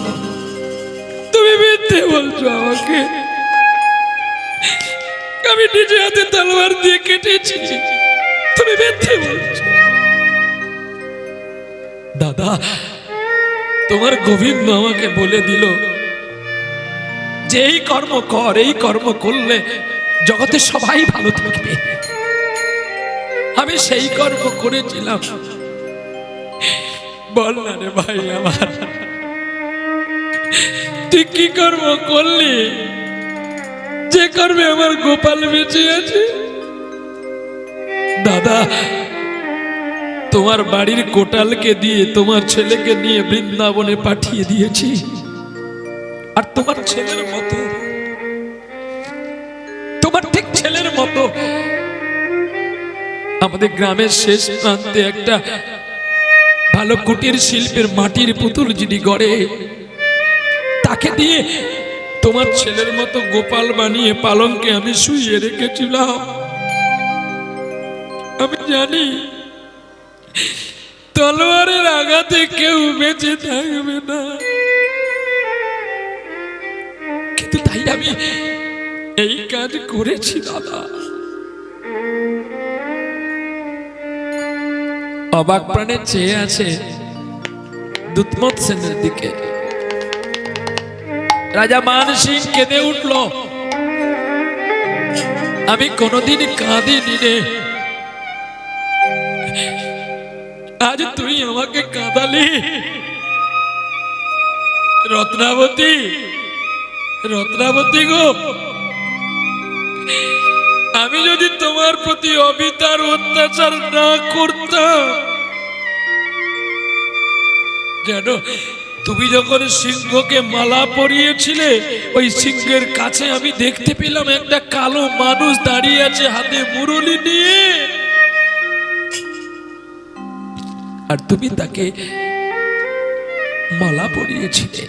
তুমি মিথ্যে বলছো আমাকে। আমি নিজে হাতে তলোয়ার দিয়ে কেটেছি, তুমি মিথ্যে বলছো। দাদা, তোমার গোবিন্দ আমাকে বলে দিল যে এই কর্ম কর, এই কর্ম করলে জগতে সবাই ভালো থাকবে। আমি সেই কর্ম করেছিলাম। বল না রে ভাই আমার, তুই কি কর্ম করলি যে কর্মে আমার গোপাল বেঁচে আছে? দাদা, তোমার বাড়ির কোটালকে দিয়ে তোমার ছেলেকে নিয়ে বৃন্দাবনে পাঠিয়ে দিয়েছি। আর তোমার ছেলের মতো, তোমার ঠিক ছেলের মতো আমাদের গ্রামের শেষ প্রান্তে একটা ভালো কুটির শিল্পের মাটির পুতুল যিনি গড়ে, তাকে দিয়ে তোমার ছেলের মতো গোপাল বানিয়ে পালঙ্কে আমি শুইয়ে রেখেছিলাম। আমি জানি তলোয়ারের আঘাতে কেউ বেঁচে থাকবে না, কিন্তু তাই আমি এই কাজ করেছি। দাদা, অবাক প্রাণে চেয়ে আছে দুধমত সেনের দিকে। রাজা মানসিং কেঁদে উঠল, আমি কোনোদিন কাঁদিনি রে, আজ তুই আমাকে কাঁদালি। রত্নাবতী, রত্নাবতী গো, আমি যদি তোমার প্রতি অবিচার অত্যাচার না করতাম, জানো, তুমি যখন সিংহকে মালা পরিয়েছিলে, ওই সিংহের কাছে আমি দেখতে পেলাম একটা কালো মানুষ দাঁড়িয়ে আছে হাতে মুরলি নিয়ে, আর তুমি তাকে মালা পরিয়েছিলে।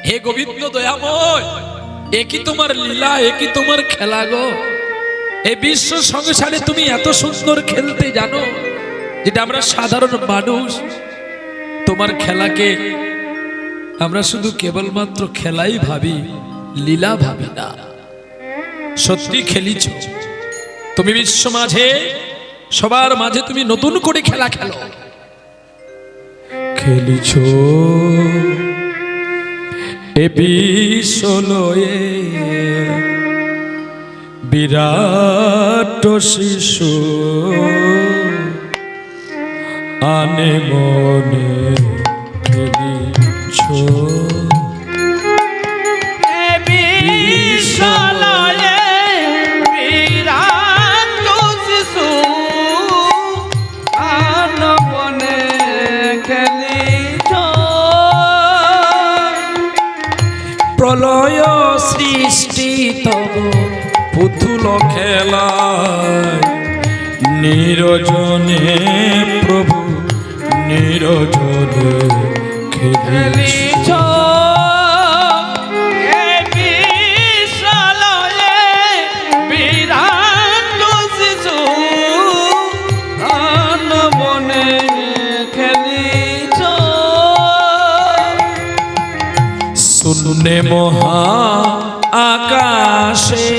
হে গোবিন্দ দয়াময়, একই তোমার লীলা, একই তোমার খেলা গো। এই বিশ্ব সংসারে তুমি এত সুন্দর খেলতে জানো, যেটা আমরা সাধারণ মানুষ তোমার খেলাকে আমরা শুধু কেবলমাত্র খেলাই ভাবি, লীলা ভাবি না। সত্যি খেলিছ তুমি বিশ্ব মাঝে, সবার মাঝে তুমি নতুন করে খেলা খেলো। খেলিছ এ বিশ্বলয়ে বিরাট শিশু আনে মনে খেলিছ বিশ্বলয়ে বিরাট শিশু আনবনে খেলিছ প্রলয় সৃষ্টি তব পুতুল খেলায় নিরজনে প্রভু নিরজনে খেলিছ শুনে মহা আকাশে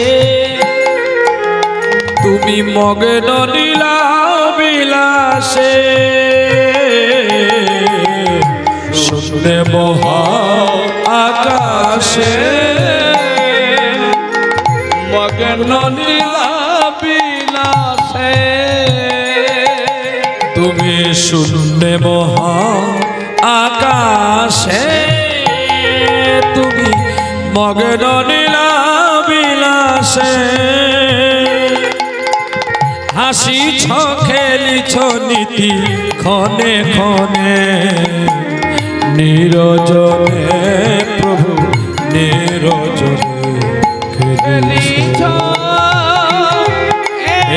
তুমি মগ্ন নীলা বিলাসে শুনে মহা আকাশে মগ্ন নীলা বিলাসে তুমি শুনে মহা আকাশে তুমি মগ্ন নীলা বিলাসে হাসিছ খেলিছ নীতি ক্ষণে ক্ষণে নিরজনে প্রভু নিরজনে খেলিছ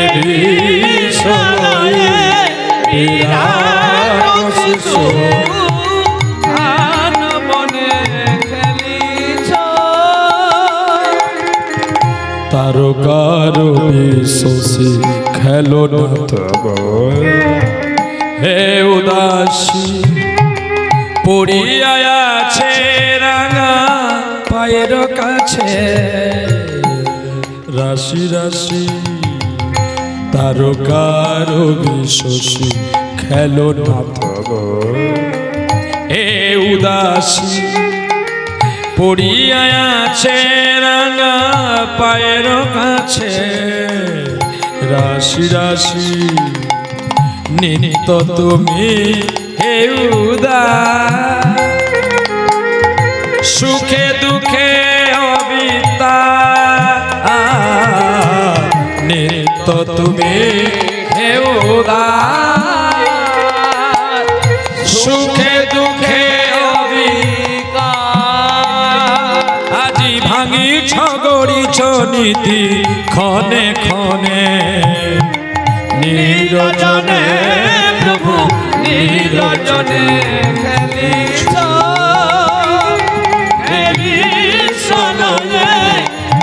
এ বিশ্বলয়ে বিরাট শিশু তারকার বিশ্বসী খেলো না তব হে উদাসী পড়িয়া আছে রাঙা পায়ের কাছে রাশি রাশি তারকার বিশ্বসী খেলো না তব হে উদাসী পড়িয়া আছে রাঙা পায়ের কাছে রাশি রাশি নিত্য তুমি হে উদাস সুখে দুঃখে অবিতা নিত্য তুমি হে উদাস সুখে দুঃখে আজি ভাঙিছ গড়িছ নীতি ক্ষণে ক্ষণে নিরজনে প্রভু নিরজনে খেলিছ হে বিশ্বলয়ে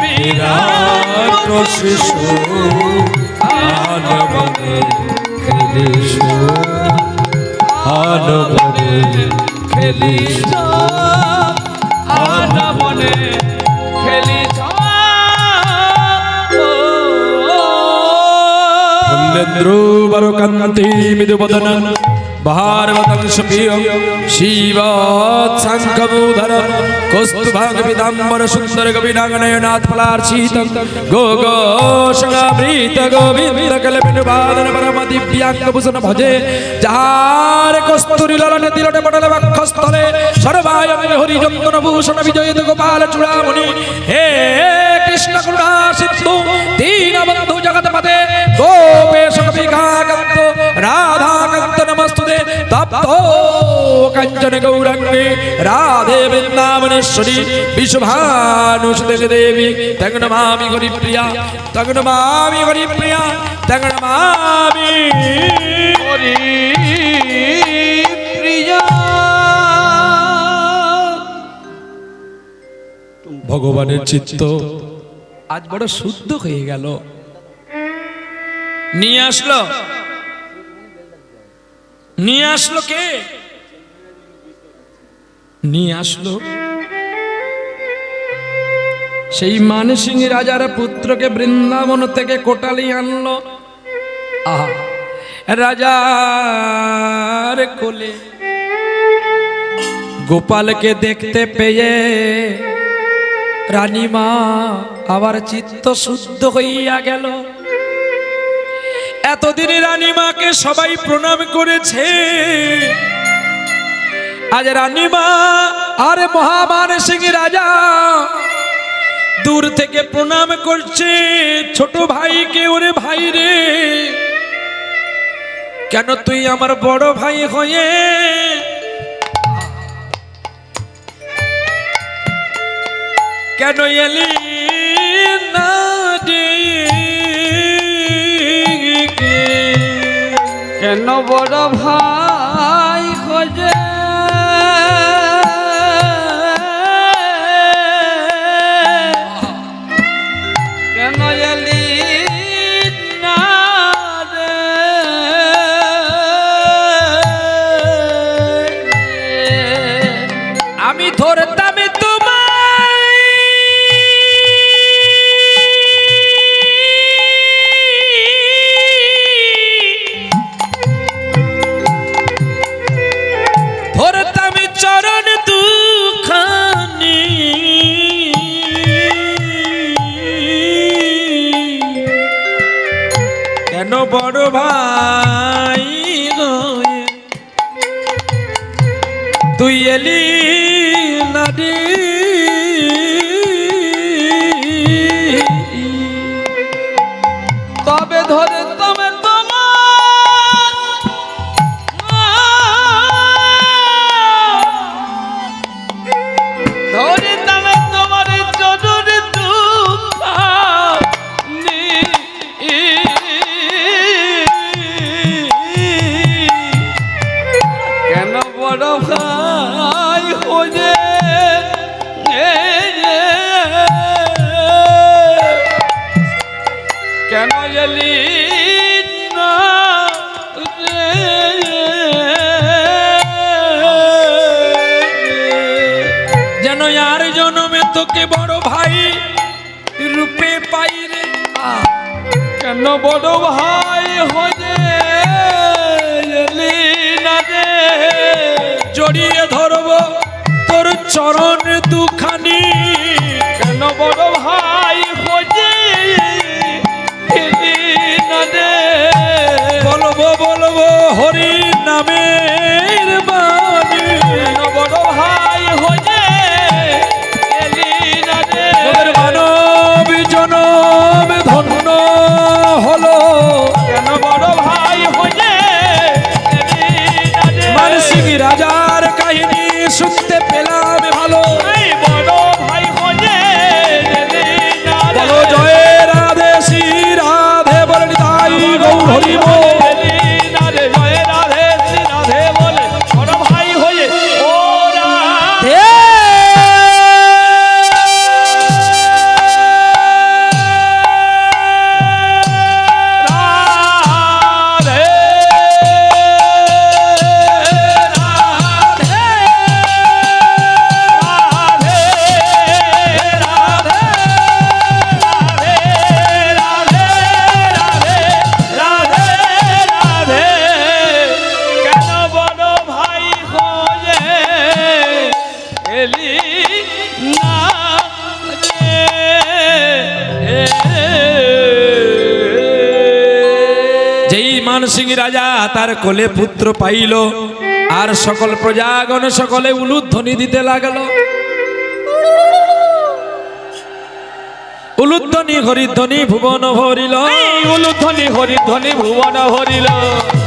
বিরাট শিশু আনবনে খেলিছ আনবনে খেলিছ আনবনে খেলিছ ফুলেন্দ্রুবরকান্তি মৃদুবদনন ভারবতং সুপ্রিয়ং শিবৎসঙ্গমূধরং কৌস্তুভঙ্গপিতাম্বর সুন্দর কবিনাগনয়নাথ ফলার্চিতং গো গোষগাবৃত গোবিন্দ কলবিনুবাদন পরম দিব্যাঙ্গভূষণ ভজে যাহার কস্তুরী ললনে তিলটে পটলে বক্ষস্থলে সর্বায়ং হরিচন্দন ভূষণ বিজয়িত গোপাল চূড়ামণি হে কৃষ্ণ করুণা সিন্ধু দীনবন্ধু জগৎপতে গোপেশ কবিকাকান্ত রাধাকান্ত নমস্তুতে তপ্ত কাঞ্চন গৌরাঙ্গে রাধে বৃন্দাবনেশ্বরী বিশ্বভানুসুতে দেবী তং নমামি হরিপ্রিয়া তং নমামি হরিপ্রিয়া তং নমামি হরিপ্রিয়া। ভগবানের চিত্ত আজ বড় শুদ্ধ হয়ে গেল। নিয়ে আসলো কে? নিয়ে আসলো সেই মানসিং রাজার পুত্রকে বৃন্দাবন থেকে কোটালি আনলো। আহা, রাজার কোলে গোপালকে দেখতে পেয়ে রানীমা আবার চিত্ত শুদ্ধ হইয়া গেল। এতদিন রানীমাকে সবাই প্রণাম করেছে, আজ রানীমা আর মহামান সিং রাজা দূর থেকে প্রণাম করছে ছোট ভাইকে। ওরে ভাই রে, কেন তুই আমার বড় ভাই হয়ে কেন এলি না রে? কেন বড় ভাই খোঁজে কেন এলি না রে? আমি ধরতাম চরণ দুখানি, কেন বড় ভাই তুই এলি না রে? তবে ধরে তবে কেন এলি না রে? যেন আর জন্মে তোকে বড় ভাই রূপে পাই রে। কেন বড় ভাই হয়ে এলি না রে? জড়িয়ে ধরবো তোর চরণ দুখানি, কেন বড় ভাই হয়ে এলি না রে? বলবো বলবো হরি নামের বাণী, কেন বড় ভাই হয়ে এলি না রে? তোদের মানব জনম ধন্য হলো, কেন বড় ভাই হয়ে এলি না রে? মান সিং রাজার কাহিনী শুনতে পেলাম ভালো। বড় ভাই হয়ে এলি না রে? বলো জয় রাধে শ্রী রাধে বলি তাই গৌর হরি বল। জয় রাধে শ্রী রাধে বলে বড় ভাই হয়ে ওরা রাধে মান সিং রাজা তার কোলে পুত্র পাইল, আর সকল প্রজাগণ সকলে উলুধ্বনি দিতে লাগলো। উলুধ্বনি হরিধ্বনি ভুবন ভরিল, উলুধ্বনি হরিধ্বনি ভুবন ভরিল,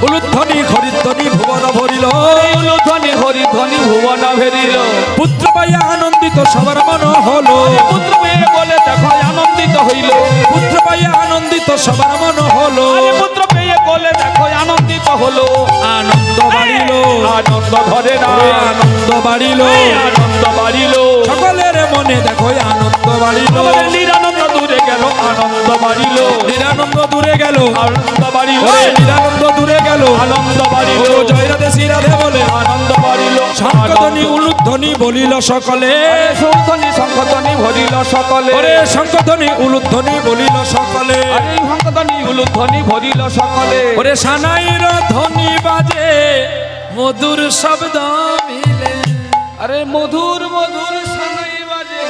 উলুধ্বনি হরিধ্বনি ভুবন ভরিল, উলুধ্বনি হরিধ্বনি ভুবন ভরিল। পুত্র পাইয়া আনন্দিত সবার মন হলো, পুত্র পেয়ে বলে দেখো আনন্দিত হইল, পুত্র পাইয়া আনন্দিত সবার মন হলো, পুত্র পেয়ে বলে দেখো আনন্দিত হলো। আনন্দ বাড়িল, আনন্দ ধরে না, আনন্দ বাড়িল, আনন্দ বাড়িল, সকলের মনে দেখো আনন্দ বাড়িল। নিরানন্দ দূরে গেল, আনন্দ বাড়িল, নিরানন্দ দূরে গেল, আনন্দ বাড়িল, নিরানন্দ দূরে গেল, আনন্দ বাড়িল, জয় রাধে শ্রী রাধে বলে আনন্দ বাড়িল। শঙ্খধ্বনি উলুধ্বনি বলিল সকলে, শঙ্খধ্বনি শঙ্খধ্বনি ভরিল সকলে, ওরে শঙ্খধ্বনি উলুধ্বনি বলিল সকলে, আরে শঙ্খধ্বনি উলুধ্বনি ভরিল সকলে। ওরে সানাইর ধ্বনি বাজে মধুর শব্দ মিলে, আরে মধুর মধুর সানাই বাজে।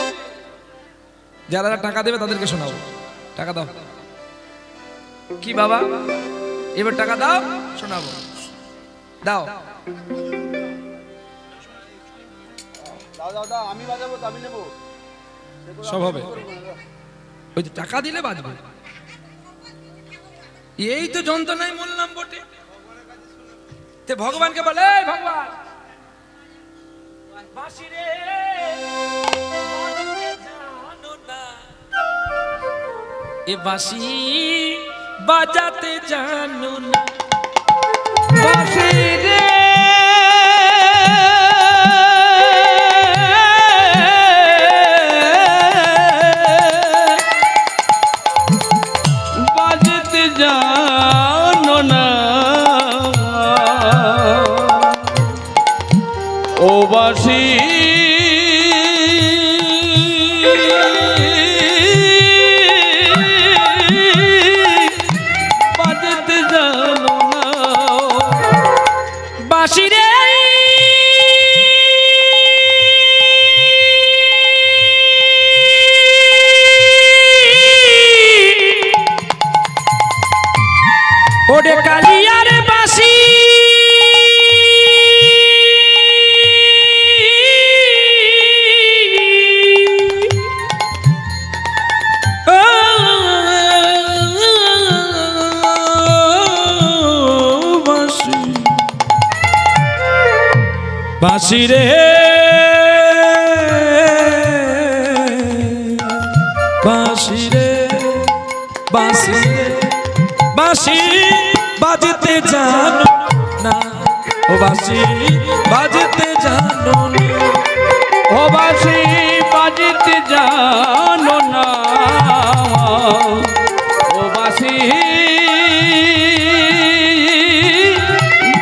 যারা টাকা দেবে তাদেরকে শোনাবো। টাকা দাও। কি বাবা, এবার টাকা দাও, শোনাবো। দাও। আমি বাজাবো, আমি নেবো, সব হবে। ওই তো টাকা দিলে বাজবে। এই তো যন্ত্রণায় বললাম বটে। তে ভগবানকে বলে, এই ভগবান বাঁশি রে জানো না, এ বাঁশি বাজাতে জানো না। বাঁশি রে বাজতে জানো না, ও বাঁশি বাজতে জানো না, বাঁশি রে ওরে কালিয়ার বাঁশি বাঁশি রে বাঁশি রে বাঁশি রে বাঁশি বাজতে জানো না, ও বাঁশি বাজতে জানো না, ও বাঁশি বাজতে জানো না, ও বাঁশি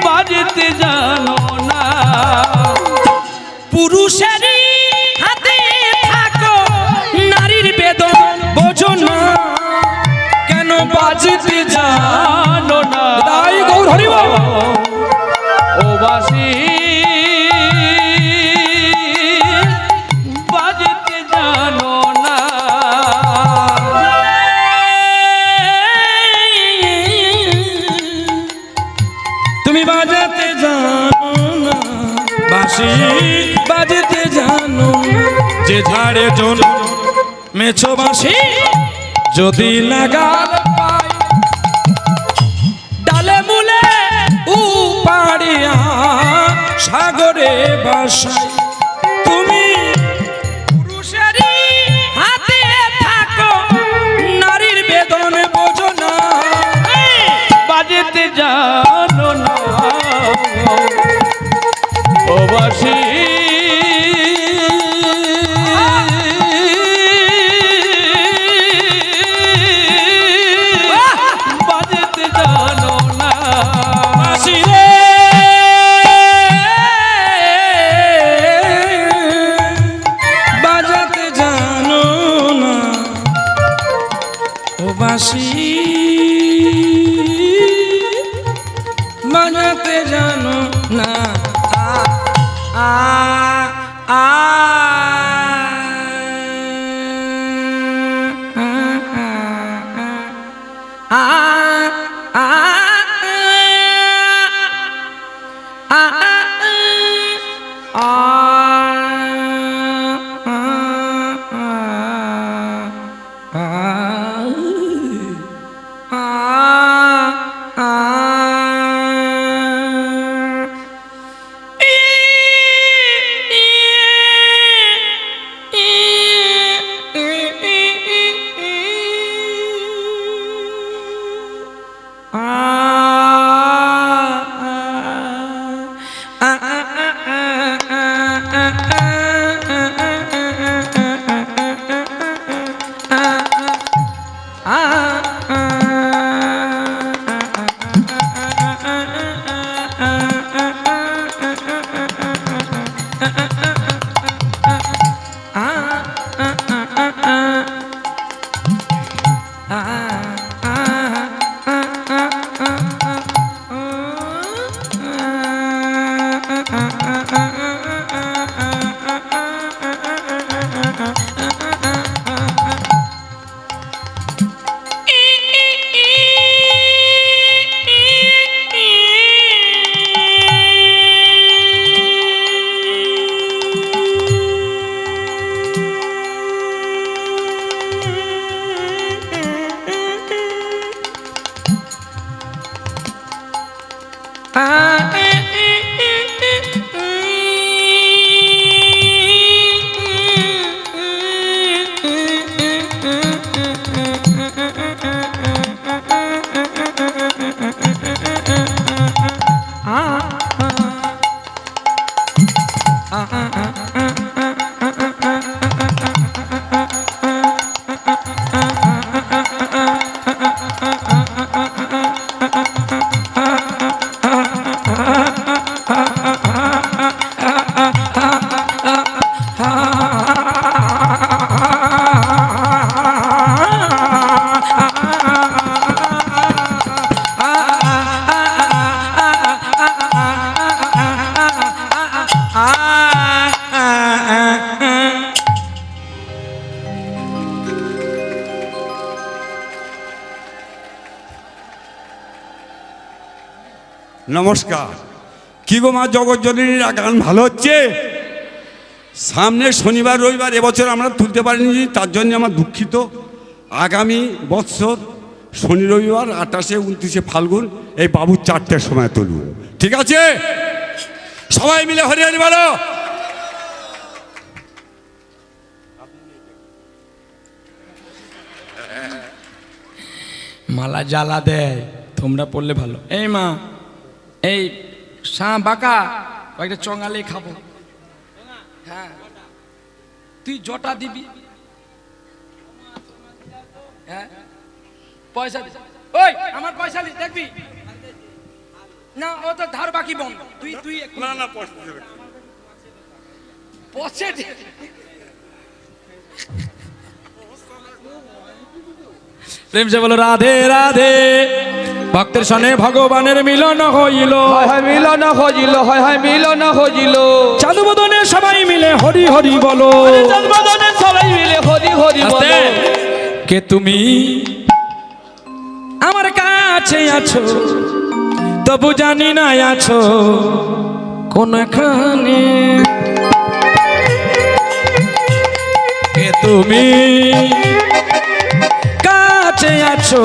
বাজতে জানো না। পুরুষেরই হাতে থাকো নারীর বেদন বোঝো না, কেন বাজতে জানো না। তাই গৌর হরি বল। ও বাঁশি বাজতে জানো না, তুমি বাজাতে জানো না, বাঁশি বাজতে জানো না। যে ঝাড়ে জন মেছো বাঁশি যদি লাগাল পায়, ডালে মূলে উপাড়িয়া সাগরে বাসায়, তুমি পুরুষেরই হাতে থাকো নারীর বেদন বোঝো না, বাজতে জানো না, ও বাঁশি বাজতে জানো না, বাঁশি রে বাজাতে জানো না, ও বাঁশি বাজাতে জানো না। আ আ আ আ নমস্কার। কি গো মা জগজ্জননীর গান ভালো হচ্ছে? সামনে শনিবার রবিবার এবছর আমরা তুলতে পারিনি, তার জন্য আমার দুঃখিত। আগামী বৎসর শনি রবিবার 28শে 29শে ফাল্গুন এই বাবুর 4টের সময় তুলব, ঠিক আছে? সবাই মিলে হরি হরি বলো। মালা জ্বালা দেয়, তোমরা পড়লে ভালো। এই মা, এই বাঁকা কয়েকটা চঙালে খাবো। হ্যাঁ, তুই জটা দিবি। হ্যাঁ, পয়সা দি। ওই আমার পয়সা দি, দেখবি না? ও তো ধার বাকি বন্ধ। তুই তুই না না, পচে প্রেম সে বলো রাধে রাধে। ভক্তের সনে ভগবানের মিলন হইল, হয় হয় মিলন হজিল, হয় হয় মিলন হজিল। চাঁদু বদনে সবাই মিলে হরি হরি বলো। জন্মদনে সবাই মিলে হরি হরি আস্তে। বলো। কে তুমি আমার কাছে আছো, তবু জানি না আছো কোনখানে। কে তুমি কাছে আছো,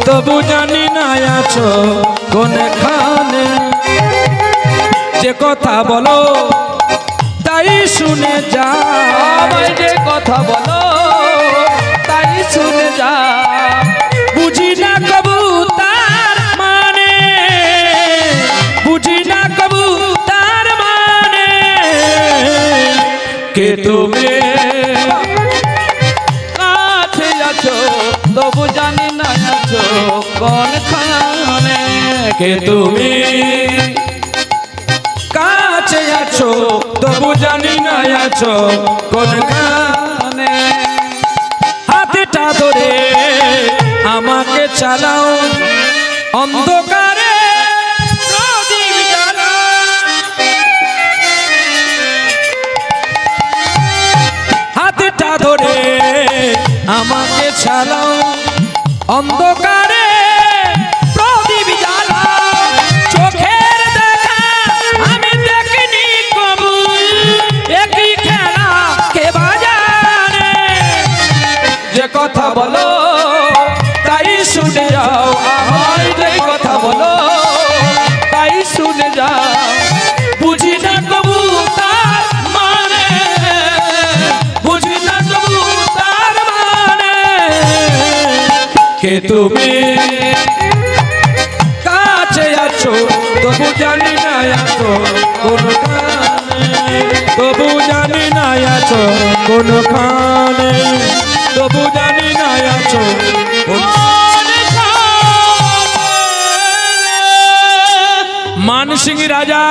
তবু জানি না আছো কোনখানে। যে কথা বলো তাই শুনে যা, আমায় যে কথা বলো তাই শুনে যা। বুঝি না কবু তার মানে, বুঝি না কবু তার মানে। কে তুমি কাছে আছো তবু জানি না আছো কোনখানে। কে তুমি কাছে আছো, তবু জানি না আছো কোনখানে। হাতটা ধরে আমাকে চালাও, অন্ধকারে প্রদীপ জ্বালাও। হাতটা ধরে আমাকে চালাও, অন্ধকারে প্রদীপ জ্বালাও। চোখের দেখা আমি দেখিনি কবু, একই খেলা কে বাজারে। যে কথা বলো তাই শুনে যাও, আমায় যে কথা বলো তাই শুনে যা। বুঝি না কবু তার মানে, বুঝি না কবু তার মানে। কে তুমি কাছে আছো, তবু জানি না আছো কোনখানে। তবু জানি না আছো কোনখানে, তবু জানি না আছো মানসিং রাজা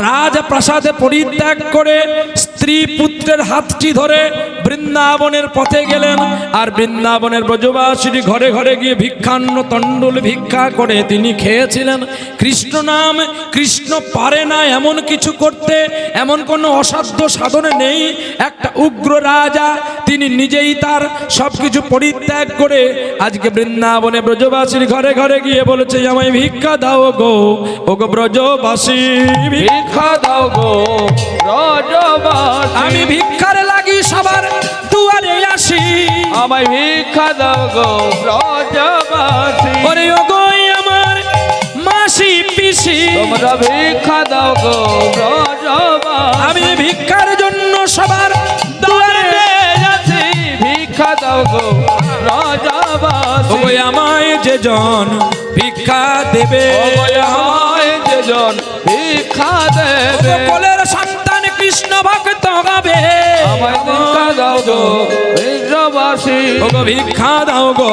রাজপ্রাসাদে পরিত্যাগ করে স্ত্রী পুত্রের হাতটি ধরে বৃন্দাবনের পথে গেলেন। আর বৃন্দাবনের ব্রজবাসীর ঘরে ঘরে গিয়ে ভিক্ষান্ন তণ্ডুল ভিক্ষা করে তিনি খেয়েছিলেন। কৃষ্ণ নাম, কৃষ্ণ পারে না এমন কিছু করতে, এমন কোনো অসাধ্য সাধনে নেই। একটা উগ্র রাজা, তিনি নিজেই তার সব কিছু পরিত্যাগ করে আজকে বৃন্দাবনে ব্রজবাসীর ঘরে ঘরে গিয়ে বলেছে, আমায় ভিক্ষা দাও গো, ও গো ব্রজবাসী ভিক্ষা দাও গো ব্রজবাসী। আমি ভিক্ষার লাগি সবার দুয়ারে আসি। আমায় ভিক্ষা দাও গো ব্রজবাসী। ওরে ও গো আমার মাসি পিসি, তোমরা ভিক্ষা দাও গো ব্রজবাসী। আমি ভিক্ষার জন্য সবার দুয়ারে আছি, ভিক্ষা দাও গো ব্রজবাসী। ওই আমায় যে জন ভিক্ষা দেবে, আমায় যে জন ভিক্ষা দেবে। কোলের সন্তান কৃষ্ণ ভক্ত হবে। আমায় ভিক্ষা দাও গো ব্রজবাসী। ও গো ভিক্ষা দাও গো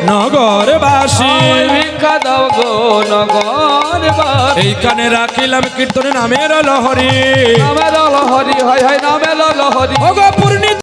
নগরবাসী। আমায় ভিক্ষা দাও গো নগরবাসী। এইখানে রাখিলাম কীর্তনে নামের লহরী। নামের লহরী, হয় হয় নামের লহরী। ও গো